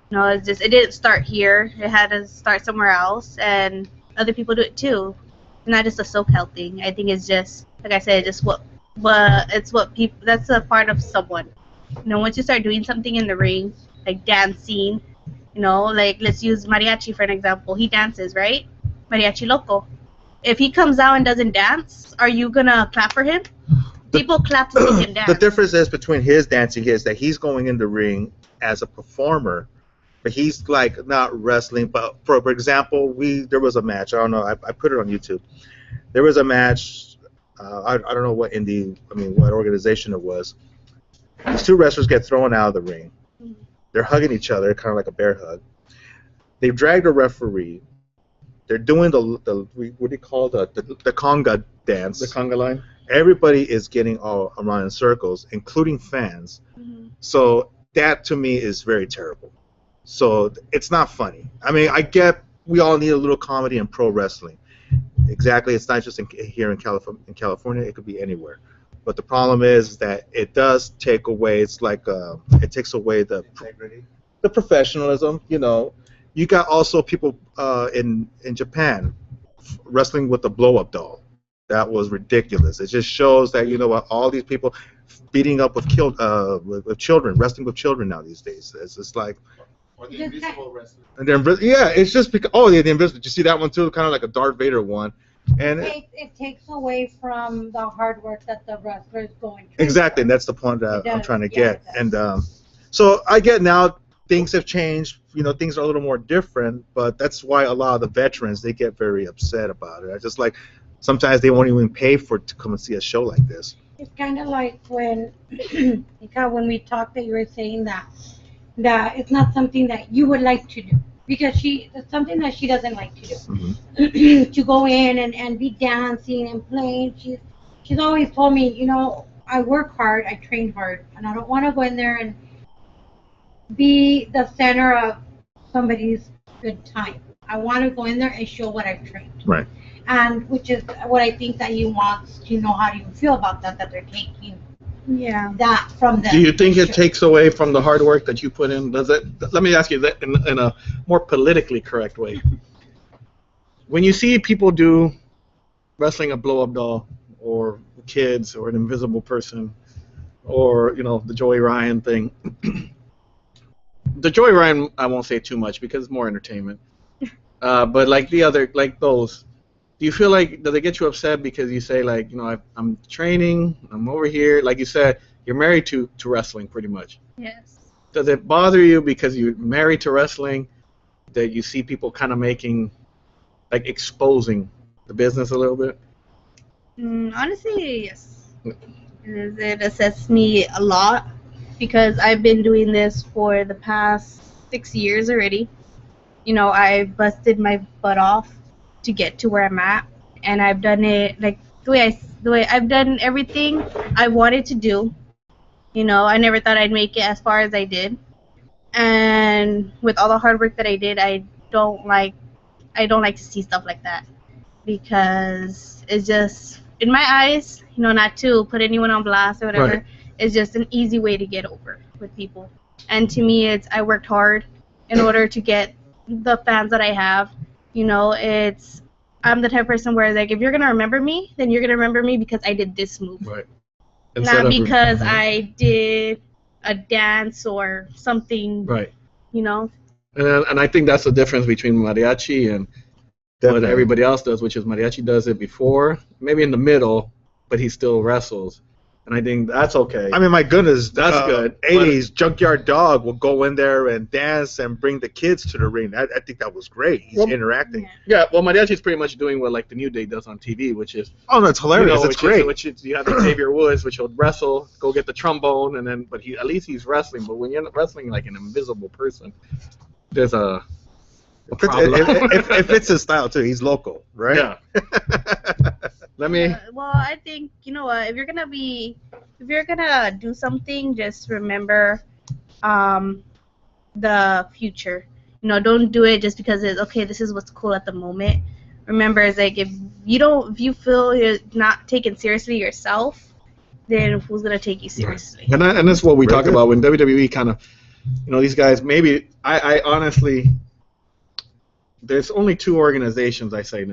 You know, it's just, it didn't start here. It had to start somewhere else, and other people do it too. It's not just a SoCal thing. I think it's just, like I said, just what people. That's a part of someone. You know, once you start doing something in the ring, like dancing. You know, like let's use Mariachi for an example. He dances, right? Mariachi Loco. If he comes out and doesn't dance, are you gonna clap for him? People clap to see him dance. the difference is between his dancing is that he's going in the ring as a performer, but he's like not wrestling. But for example, there was a match. I don't know. I put it on YouTube. There was a match. I don't know what what organization it was. These two wrestlers get thrown out of the ring. They're hugging each other, kind of like a bear hug. They've dragged a referee. They're doing the what do you call the conga dance. The conga line. Everybody is getting all around in circles, including fans. Mm-hmm. So that to me is very terrible. So it's not funny. I mean, I get we all need a little comedy in pro wrestling. Exactly, it's not just here in California. It could be anywhere. But the problem is that it does take away. It's like it takes away the Integrity. the professionalism. You know, you got also people in Japan wrestling with a blow-up doll. That was ridiculous. It just shows that you know what all these people beating up with children, wrestling with children now these days. It's just like. Or the invisible wrestler. And then it's just because the invisible. Did you see that one too? Kind of like a Darth Vader one. And It takes away from the hard work that the wrestler is going through. exactly, and that's the point that It I'm does, trying to yeah, get. it does. And so I get now things have changed. You know, things are a little more different, but that's why a lot of the veterans, they get very upset about it. I just like sometimes they won't even pay to come and see a show like this. It's kind of like when when we talked that you were saying that it's not something that you would like to do because it's something that she doesn't like to do. Mm-hmm. To go in and be dancing and playing. She's always told me, you know, I work hard, I train hard, and I don't want to go in there and be the center of somebody's good time. I want to go in there and show what I've trained. Right. And which is what I think that he wants to know how do you feel about that they're taking that from them. Do you think it takes away from the hard work that you put in? Does it? Let me ask you that in a more politically correct way. When you see people do wrestling a blow-up doll or kids or an invisible person or, you know, the Joey Ryan thing. The Joey Ryan, I won't say too much because it's more entertainment. But like the other, like those, do you feel like, does it get you upset because you say, like, you know, I'm training, I'm over here, like you said, you're married to wrestling pretty much. Yes. Does it bother you because you're married to wrestling that you see people kind of making, like, exposing the business a little bit? Honestly, yes. It affects me a lot because I've been doing this for the past 6 years already. You know, I busted my butt off to get to where I'm at, and I've done it like the way I've done everything I wanted to do. You know, I never thought I'd make it as far as I did, and with all the hard work that I did, I don't like to see stuff like that because it's just, in my eyes, you know, not to put anyone on blast or whatever. Right. It's just an easy way to get over with people, and to me, I worked hard in order to get the fans that I have. You know, I'm the type of person where, like, if you're gonna remember me, then you're gonna remember me because I did this move, Right. not because I did a dance or something. Right. You know. And I think that's the difference between mariachi and what everybody else does, which is mariachi does it before, maybe in the middle, but he still wrestles. And I think that's okay. I mean, my goodness, That's good. 80s Junkyard Dog will go in there and dance and bring the kids to the ring. I think that was great. He's interacting. Yeah, well, mariachi is pretty much doing what, like, the New Day does on TV, which is, Oh, no, it's hilarious. you know, It's great. Which is, you have Xavier Woods, which will wrestle, go get the trombone, and then, but at least he's wrestling. But when you're wrestling like an invisible person, there's a problem. It fits his style, too. He's local, right? Yeah. Let me. Well, I think, you know what, if you're gonna do something, just remember the future. You know, don't do it just because it's okay. This is what's cool at the moment. Remember, it's like if you feel you're not taken seriously yourself, then who's gonna take you seriously? And that's what we talk about when WWE kind of, you know, these guys. Maybe I honestly, there's only two organizations I say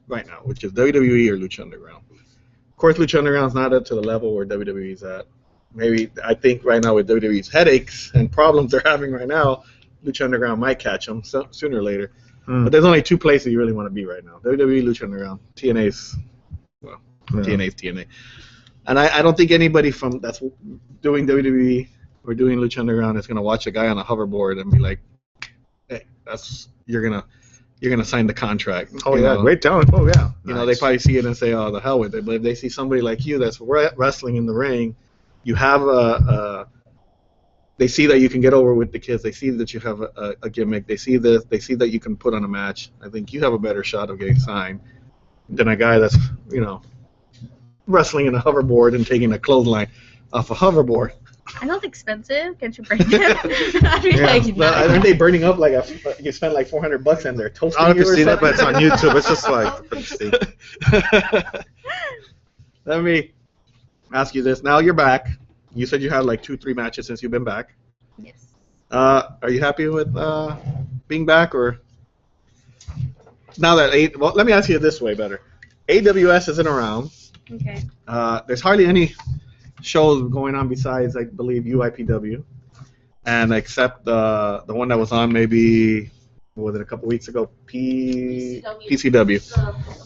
right now, which is WWE or Lucha Underground. Of course, Lucha Underground's not up to the level where WWE's at. Maybe I think right now with WWE's headaches and problems they're having right now, Lucha Underground might catch them sooner or later. But there's only two places you really want to be right now: WWE, Lucha Underground. TNA's TNA. And I don't think anybody that's doing WWE or doing Lucha Underground is gonna watch a guy on a hoverboard and be like, "Hey, you're gonna sign the contract." Oh, yeah, great talent. Oh, yeah. You know, they probably see it and say, "Oh, the hell with it." But if they see somebody like you that's wrestling in the ring, you have they see that you can get over with the kids. They see that you have a gimmick. They see this. They see that you can put on a match. I think you have a better shot of getting signed than a guy that's, you know, wrestling in a hoverboard and taking a clothesline off a hoverboard. I know it's expensive. Can't you break it? I'd be like, But aren't they burning up like you spend like $400 and they're toasting I don't know if you you've or seen that, but something? it's on YouTube. It's just like Let me ask you this. Now you're back. You said you had like 2-3 matches since you've been back. yes. Are you happy with being back, or now that well, let me ask you it this way better. AWS isn't around. Okay. There's hardly any shows going on besides, I believe, UIPW, and except the one that was on maybe, what was it, a couple weeks ago, PCW.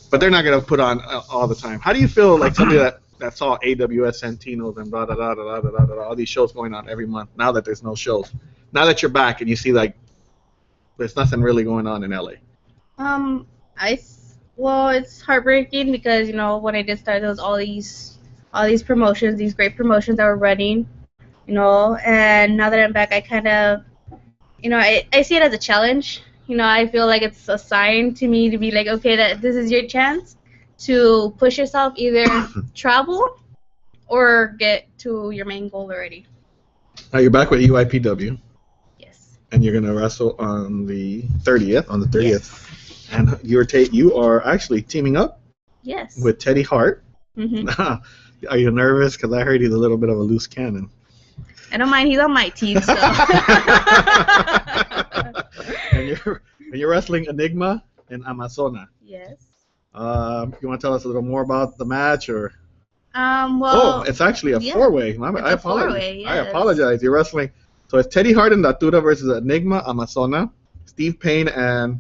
But they're not gonna put on all the time. How do you feel like somebody that saw AWS Santino's and blah, blah, blah, blah, blah, blah, blah, all these shows going on every month, now that there's no shows? Now that you're back and you see like there's nothing really going on in LA. Well, it's heartbreaking because when I did start, there was all these promotions, these great promotions that were running, and now that I'm back, I kind of, I see it as a challenge. I feel like it's a sign to me to be like, okay, that this is your chance to push yourself, either travel or get to your main goal already. Now you're back with UIPW. Yes. And you're gonna wrestle on the 30th. On the 30th. Yes. And you are actually teaming up. Yes. With Teddy Hart. Mhm. Are you nervous? Because I heard he's a little bit of a loose cannon. I don't mind. He's on my team, so. and you're wrestling Enigma and Amazona. Yes. You want to tell us a little more about the match, or? Well. It's actually a four-way. I apologize. Four-way, yes. I apologize. You're wrestling. So it's Teddy Hart and Datura versus Enigma, Amazona, Steve Payne, and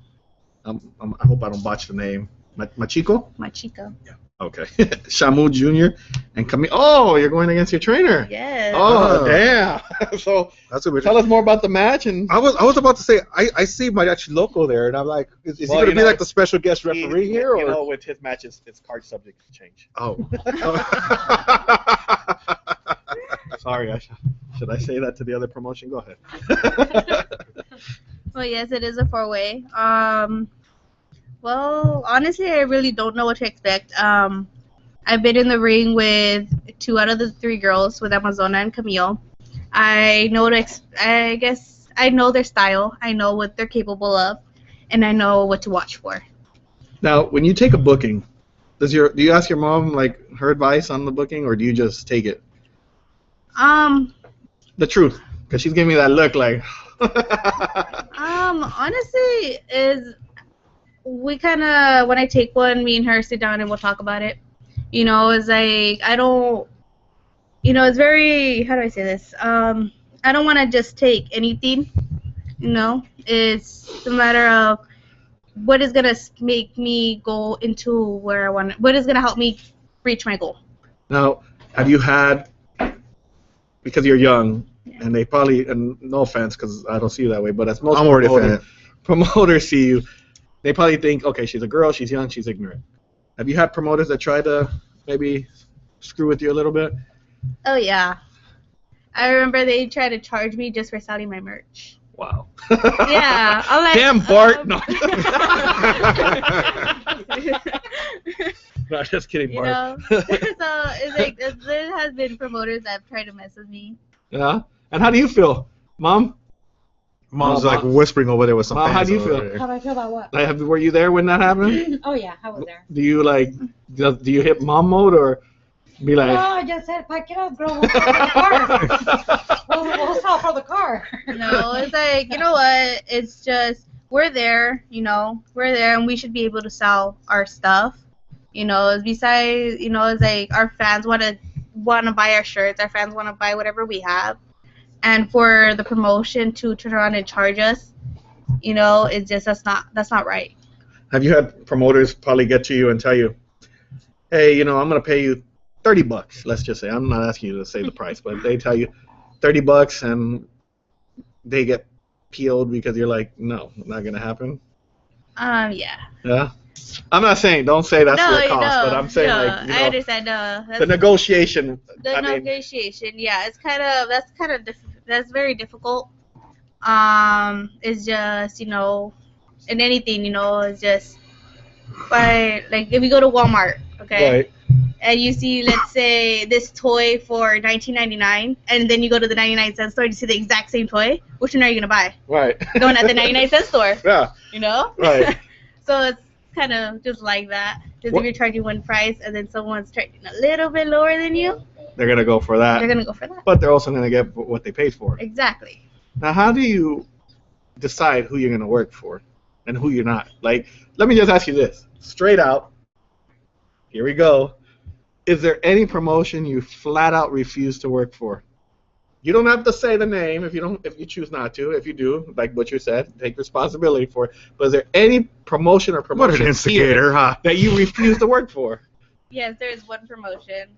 I hope I don't botch the name. Machiko? Machiko. Yeah. Okay. Shamu Jr. and Camille. Oh, you're going against your trainer. Yes. Oh, damn. So that's what tell us more about the match. And I was about to say I see Mariachi Loco there, and I'm like, is he going to be like the special guest referee here? Or? With his matches, his card subject to change. Oh. Sorry, should I say that to the other promotion? Go ahead. Well, yes, it is a four-way. Well, honestly, I really don't know what to expect. I've been in the ring with 2 out of the 3 girls, with Amazona and Camille. I guess I know their style. I know what they're capable of, and I know what to watch for. Now, when you take a booking, do you ask your mom like her advice on the booking, or do you just take it? The truth, because she's giving me that look like. Honestly, we kind of, when I take one, me and her sit down and we'll talk about it. It's like, I don't, it's very, how do I say this? I don't want to just take anything, It's a matter of what is going to make me go into where I want, what is going to help me reach my goal. Now, have you had, because you're young, and they probably, and no offense because I don't see you that way, but as most promoters see you, they probably think, okay, she's a girl, she's young, she's ignorant. Have you had promoters that try to maybe screw with you a little bit? Oh, yeah. I remember they tried to charge me just for selling my merch. Wow. Yeah. I'm like, damn, Bart. No. No, just kidding, Bart. So it's like, there has been promoters that have tried to mess with me. Yeah? And how do you feel? Mom's like whispering over there with some Mom, how do you feel? How do I feel about what? Were you there when that happened? Oh, yeah, I was there. Do you do you hit mom mode or be like? No, I just said, pack it up, girl. We'll stop for the car. We'll stop for the car. No, it's like, you know what? It's just, we're there, we're there, and we should be able to sell our stuff. Besides, it's like our fans want to buy our shirts. Our fans want to buy whatever we have. And for the promotion to turn around and charge us, it's just that's not right. Have you had promoters probably get to you and tell you, hey, I'm gonna pay you $30? Let's just say, I'm not asking you to say the price, but they tell you $30 and they get peeled because you're like, no, not gonna happen. Yeah. Yeah. I'm not saying don't say that's your cost, but I'm saying I understand. The negotiation. Negotiation, yeah, that's very difficult. It's just in anything, it's just if you go to Walmart, okay, right, and you see, let's say, this toy for $19.99, and then you go to the 99-cent store and you see the exact same toy, which one are you gonna buy? Right. Going at the 99-cent store. Yeah. Right. So it's kind of just like that. Because if you're charging one price and then someone's charging a little bit lower than you, they're going to go for that. They're going to go for that. But they're also going to get what they paid for. Exactly. Now, how do you decide who you're going to work for and who you're not? Let me just ask you this. Straight out. Here we go. Is there any promotion you flat out refuse to work for? You don't have to say the name if you choose not to. If you do, like Butcher said, take responsibility for it. But is there any promotion or promotion what an instigator, huh? that you refuse to work for? Yes, there is one promotion.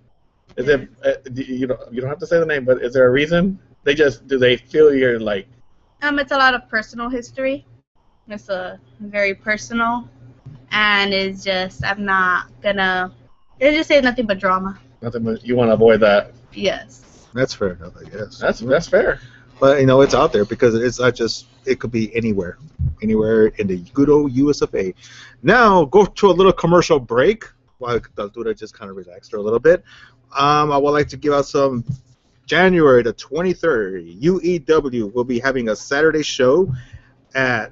Is it you don't have to say the name, but is there a reason? Do they feel you're It's a lot of personal history. It's very personal, and it's just I'm not gonna. It just say nothing but drama. Nothing but you want to avoid that. Yes. That's fair enough, I guess. That's fair. But it's out there because it's not just. It could be anywhere in the good old US of A. Now go to a little commercial break while Datura just kind of relaxed her a little bit. I would like to give out some. January the 23rd, UEW will be having a Saturday show at.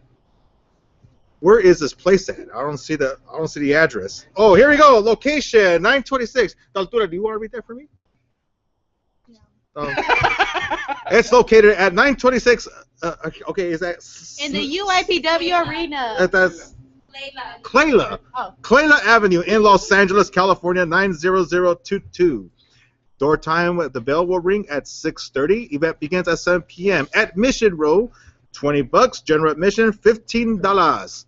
Where is this place at? I don't see the address. Oh, here we go. Location 926. Datura, do you want to read that for me? No. It's located at 926. Okay, is that in the UIPW arena? That's Clayla. Oh. Clayla Avenue in Los Angeles, California 90022. Door time, the bell will ring at 6:30. Event begins at 7 p.m. Admission row, $20. General admission, $15.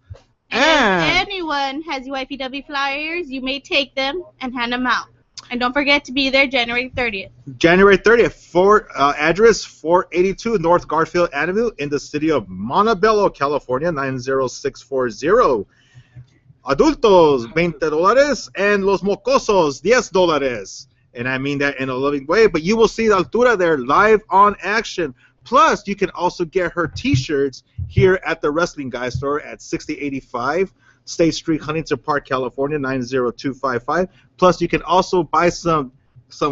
And if anyone has UIPW flyers, you may take them and hand them out. And don't forget to be there January 30th. January 30th, address 482 North Garfield Avenue in the city of Montebello, California, 90640. Adultos, $20, and los mocosos, $10. And I mean that in a loving way, but you will see Datura there live on action. Plus, you can also get her T-shirts here at the Wrestling Guy store at 6085 State Street, Huntington Park, California, 90255. Plus, you can also buy some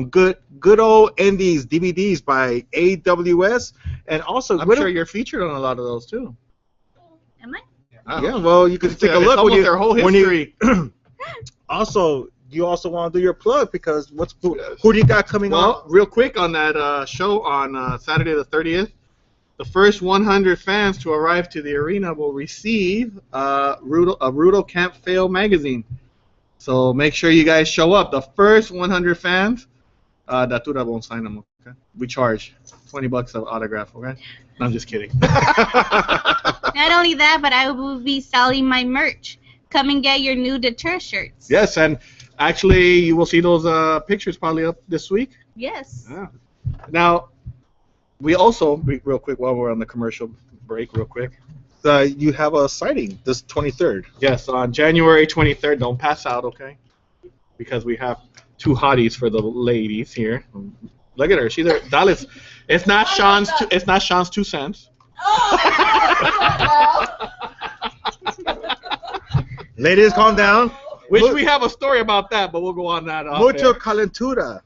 good old indies DVDs by AWS, and also I'm sure you're featured on a lot of those too. Am I? Yeah, well, you can take a look when their whole history. Also. You also want to do your plug because who do you got coming on? Well, real quick on that show on Saturday the 30th, the first 100 fans to arrive to the arena will receive a Rudo Can't Fail magazine. So make sure you guys show up. The first 100 fans, Datura won't sign them. Okay, we charge $20 of autograph. Okay, no, I'm just kidding. Not only that, but I will be selling my merch. Come and get your new Datura shirts. Yes, and actually, you will see those pictures probably up this week. Yes. Yeah. Now, we also, real quick, while we're on the commercial break, real quick. You have a sighting this 23rd. Yes, on January 23rd. Don't pass out, okay? Because we have two hotties for the ladies here. Look at her. She's there. Dallas. It's not Sean's. It's not Sean's 2 cents. Ladies, calm down. Wish we have a story about that, but we'll go on that. Mucho calentura.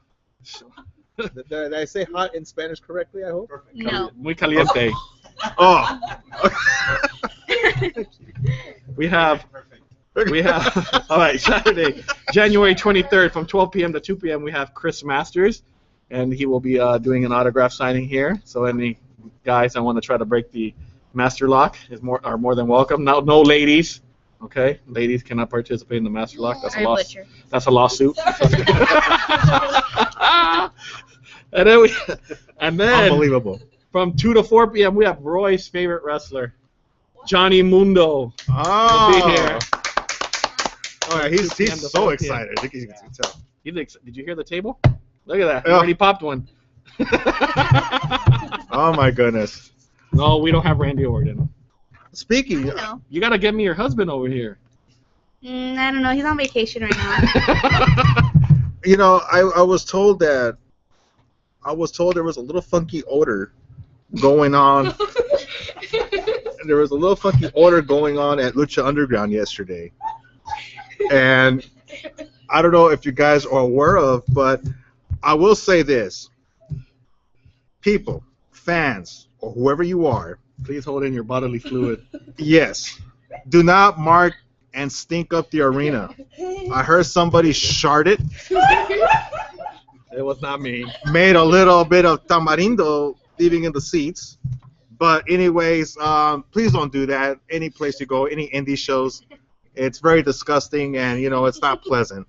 Did I say hot in Spanish correctly, I hope? No. Muy caliente. Oh. We have, all right, Saturday, January 23rd from 12 p.m. to 2 p.m. we have Chris Masters, and he will be doing an autograph signing here. So any guys that want to try to break the master lock are more than welcome. No ladies. Okay, ladies cannot participate in the master lock. That's a loss. That's a lawsuit. and then Unbelievable. From 2 to 4 p.m. we have Roy's favorite wrestler, Johnny Mundo. Oh. Will be here. Oh, yeah, he's so excited. I think you can tell. Did you hear the table? Look at that. He already popped one. Oh my goodness. No, we don't have Randy Orton. Speaking, you gotta get me your husband over here. I don't know. He's on vacation right now. I was told there was a little funky odor going on. There was a little funky odor going on at Lucha Underground yesterday, and I don't know if you guys are aware of, but I will say this: people, fans, or whoever you are. Please hold in your bodily fluid. Yes. Do not mark and stink up the arena. I heard somebody sharted. It was not me. Made a little bit of tamarindo leaving in the seats. But anyways, please don't do that. Any place you go, any indie shows, it's very disgusting and, it's not pleasant.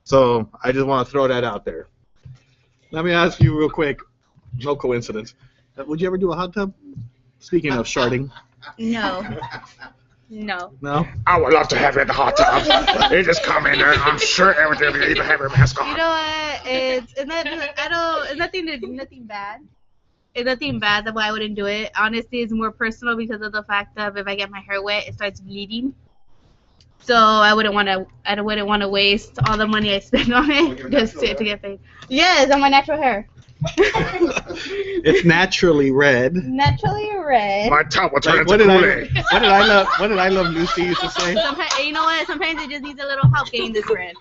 So I just want to throw that out there. Let me ask you real quick. No coincidence. Would you ever do a hot tub? Speaking of sharding. No. No. No? I would love to have you in the hot tub. You just come in there. I'm sure everything will even have your mask on. You know what? It's nothing bad. It's nothing bad. That's why I wouldn't do it. Honestly, it's more personal because of the fact that if I get my hair wet, it starts bleeding. So I wouldn't want to waste all the money I spend on it just to get paid. Yes, on my natural hair. It's naturally red. Naturally red. My top will turn Like, into Kool-Aid. what did I love Lucy used to say? Sometimes, you know what? Sometimes it just needs a little help getting this red.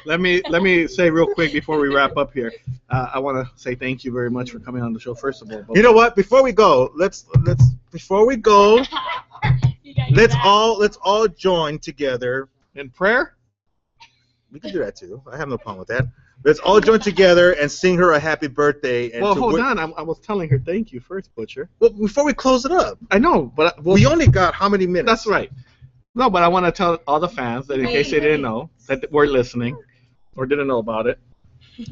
Let me say real quick before we wrap up here. I want to say thank you very much for coming on the show. First of all, You know what? Before we go, let's all join together. in prayer. We can do that too. I have no problem with that. Let's all join together and sing her a happy birthday. And Well, hold on. I was telling her thank you first, Butcher. Well, before we close it up, I know, but we only got how many minutes? That's right. No, but I want to tell all the fans that in case they didn't know that we're listening or didn't know about it,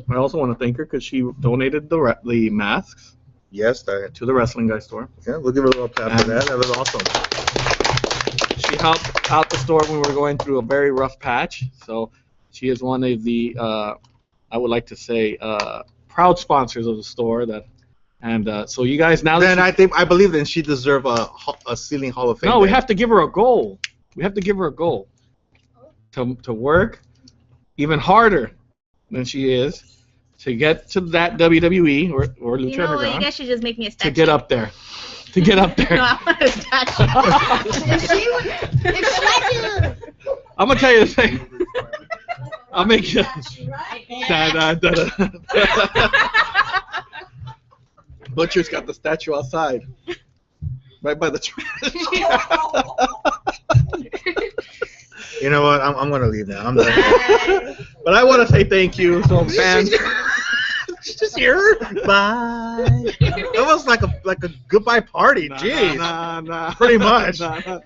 I also want to thank her because she donated the masks Yes, that. to the Wrestling Guy store. Yeah, we'll give her a little clap for that. That was awesome. She helped out the store when we were going through a very rough patch. So she is one of the, I would like to say, proud sponsors of the store. So you guys now. Then I believe that she deserves a ceiling Hall of Fame. No, we have to give her a goal. We have to give her a goal to work even harder than she is to get to that WWE or Lucha You know what? You Underground guys should just make me a statue. to get up there. To get up there. No, I want a statue. I'm gonna tell you the thing. I'll make you. Butcher's got the statue outside, right by the trash. You know what? I'm gonna leave now. I'm done. But I want to say thank you, so fans. She's just here. Bye. That was like a goodbye party. Jeez. Nah. Pretty much. Nah.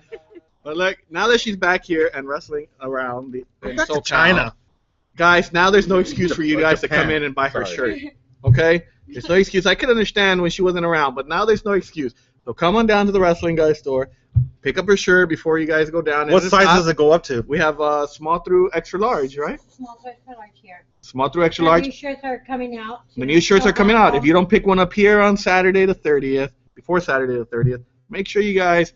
But like now that she's back here and wrestling around in Back to SoCal, China. guys, now there's no excuse for you guys to Japan. come in and buy her Sorry. shirt. Okay? There's no excuse. I could understand when she wasn't around, but now there's no excuse. So come on down to the Wrestling Guy store, pick up her shirt before you guys go down. What size does it go up to? We have small through extra large, right? Small size for large here. Small through extra The large. new shirts are coming out. The new shirts are coming out. If you don't pick one up here on Saturday the 30th, before Saturday the 30th, make sure you guys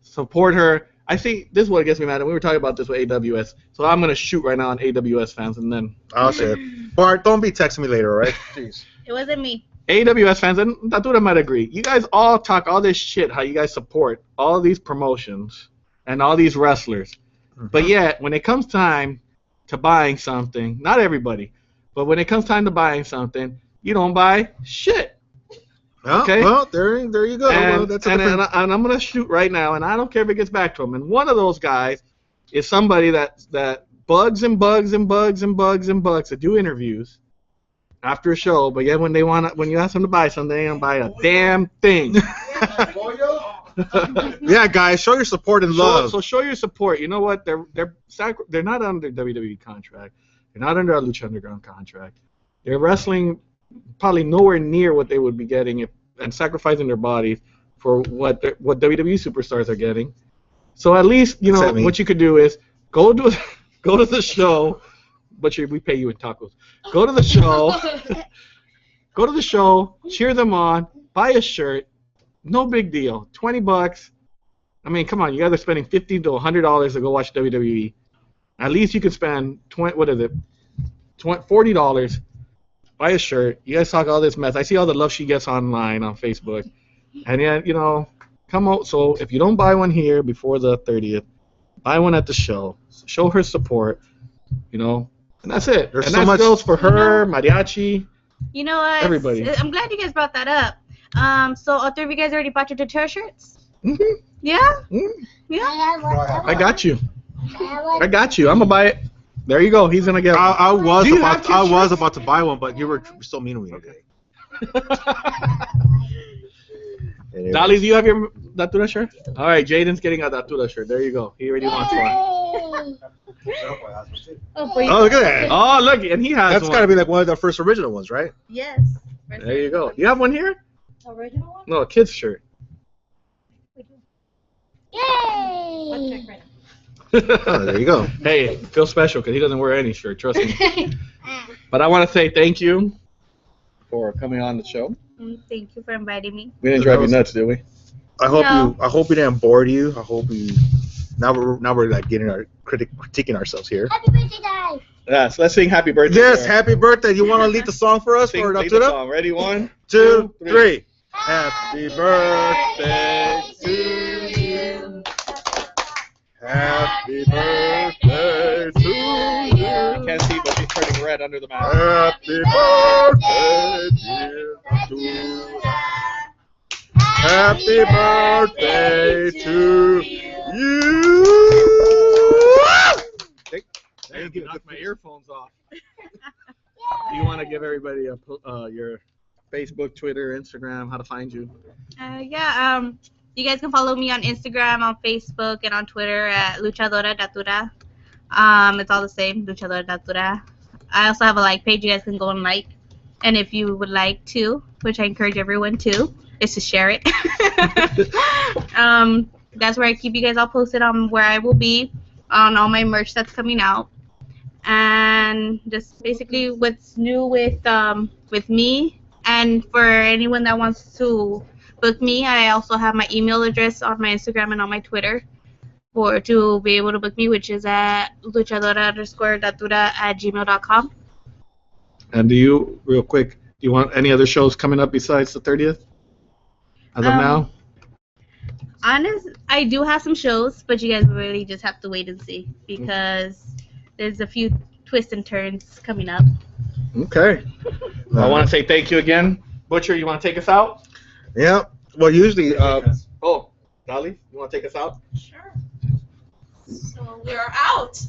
support her. I think this is what gets me mad. And we were talking about this with AWS. So I'm going to shoot right now on AWS fans and then. Oh, shit. Bart, don't be texting me later, all right? Jeez. It wasn't me. AWS fans, and Datura might agree. You guys all talk all this shit, how you guys support all these promotions and all these wrestlers. Mm-hmm. But yet, when it comes time to buying something, not everybody, but when it comes time to buying something, you don't buy shit. Oh, Okay. Well, there you go. And, Well, that's a and, different... and I'm going to shoot right now, and I don't care if it gets back to him. And one of those guys is somebody that bugs to do interviews after a show, but yet when you ask them to buy something, they don't buy a damn thing. Yeah, guys, show your support and love. So show your support. You know what? They're not under WWE contract. They're not under a Lucha Underground contract. They're wrestling probably nowhere near what they would be getting and sacrificing their bodies for what WWE superstars are getting. So at least what you could do is go to the show. But we pay you in tacos. Go to the show. Go to the show. Cheer them on. Buy a shirt. No big deal. $20. I mean, come on. You guys are spending $50 to $100 to go watch WWE. At least you can spend $40. Buy a shirt. You guys talk all this mess. I see all the love she gets online on Facebook. And yet, come out. So if you don't buy one here before the 30th, buy one at the show. Show her support. And that's it. There's and so that much... goes for her, Mariachi, You know what? everybody. I'm glad you guys brought that up. So all three of you guys already bought your Datura shirts? Mm-hmm. Yeah? Mm-hmm. Yeah? I got you. I'm gonna buy it. There you go. He's gonna get. I was Do you have kids' about to buy one, but you were so mean with me today. Anyway. Dolly, do you have your Datura shirt? All right, Jaden's getting a Datura shirt. There you go. He already wants one. Oh, look at that. Oh, look, and he has That's one. got to be like one of the first original ones, right? Yes. There you go. You have one here? Original one? No, a kid's shirt. Oh, there you go. Hey, feel special because he doesn't wear any shirt. Trust me. But I want to say thank you for coming on the show. Thank you for inviting me. We didn't drive you nuts, did we? I hope No. I hope we didn't bore you. I hope you. Now we're like getting our critiquing ourselves here. Happy birthday, guys. Yeah, so let's sing happy birthday. Yes, happy birthday. You want to lead the song for us? Sing, For lead the Datura? song. Ready? 1, 2, 2, 3. Happy birthday to you. Happy birthday to You you. can't see, but she's turning red under the mask. Happy birthday, dear Datura. Happy birthday to you. Thank you. Knocked my earphones off. Do you want to give everybody your Facebook, Twitter, Instagram, how to find you? You guys can follow me on Instagram, on Facebook, and on Twitter at Luchadora Datura. It's all the same, Luchadora Datura. I also have a like page you guys can go and like. And if you would like to, which I encourage everyone to, is to share it. That's where I keep you guys all posted on where I will be, on all my merch that's coming out. And just basically what's new with me. And for anyone that wants to book me, I also have my email address on my Instagram and on my Twitter to be able to book me, which is at luchadora_datura@gmail.com. And do you, real quick, do you want any other shows coming up besides the 30th? As of now? I do have some shows, but you guys really just have to wait and see because there's a few twists and turns coming up. Okay. I want to say thank you again. Butcher, you want to take us out? Yeah. Well, usually. Dolly, you want to take us out? Sure. So we are out.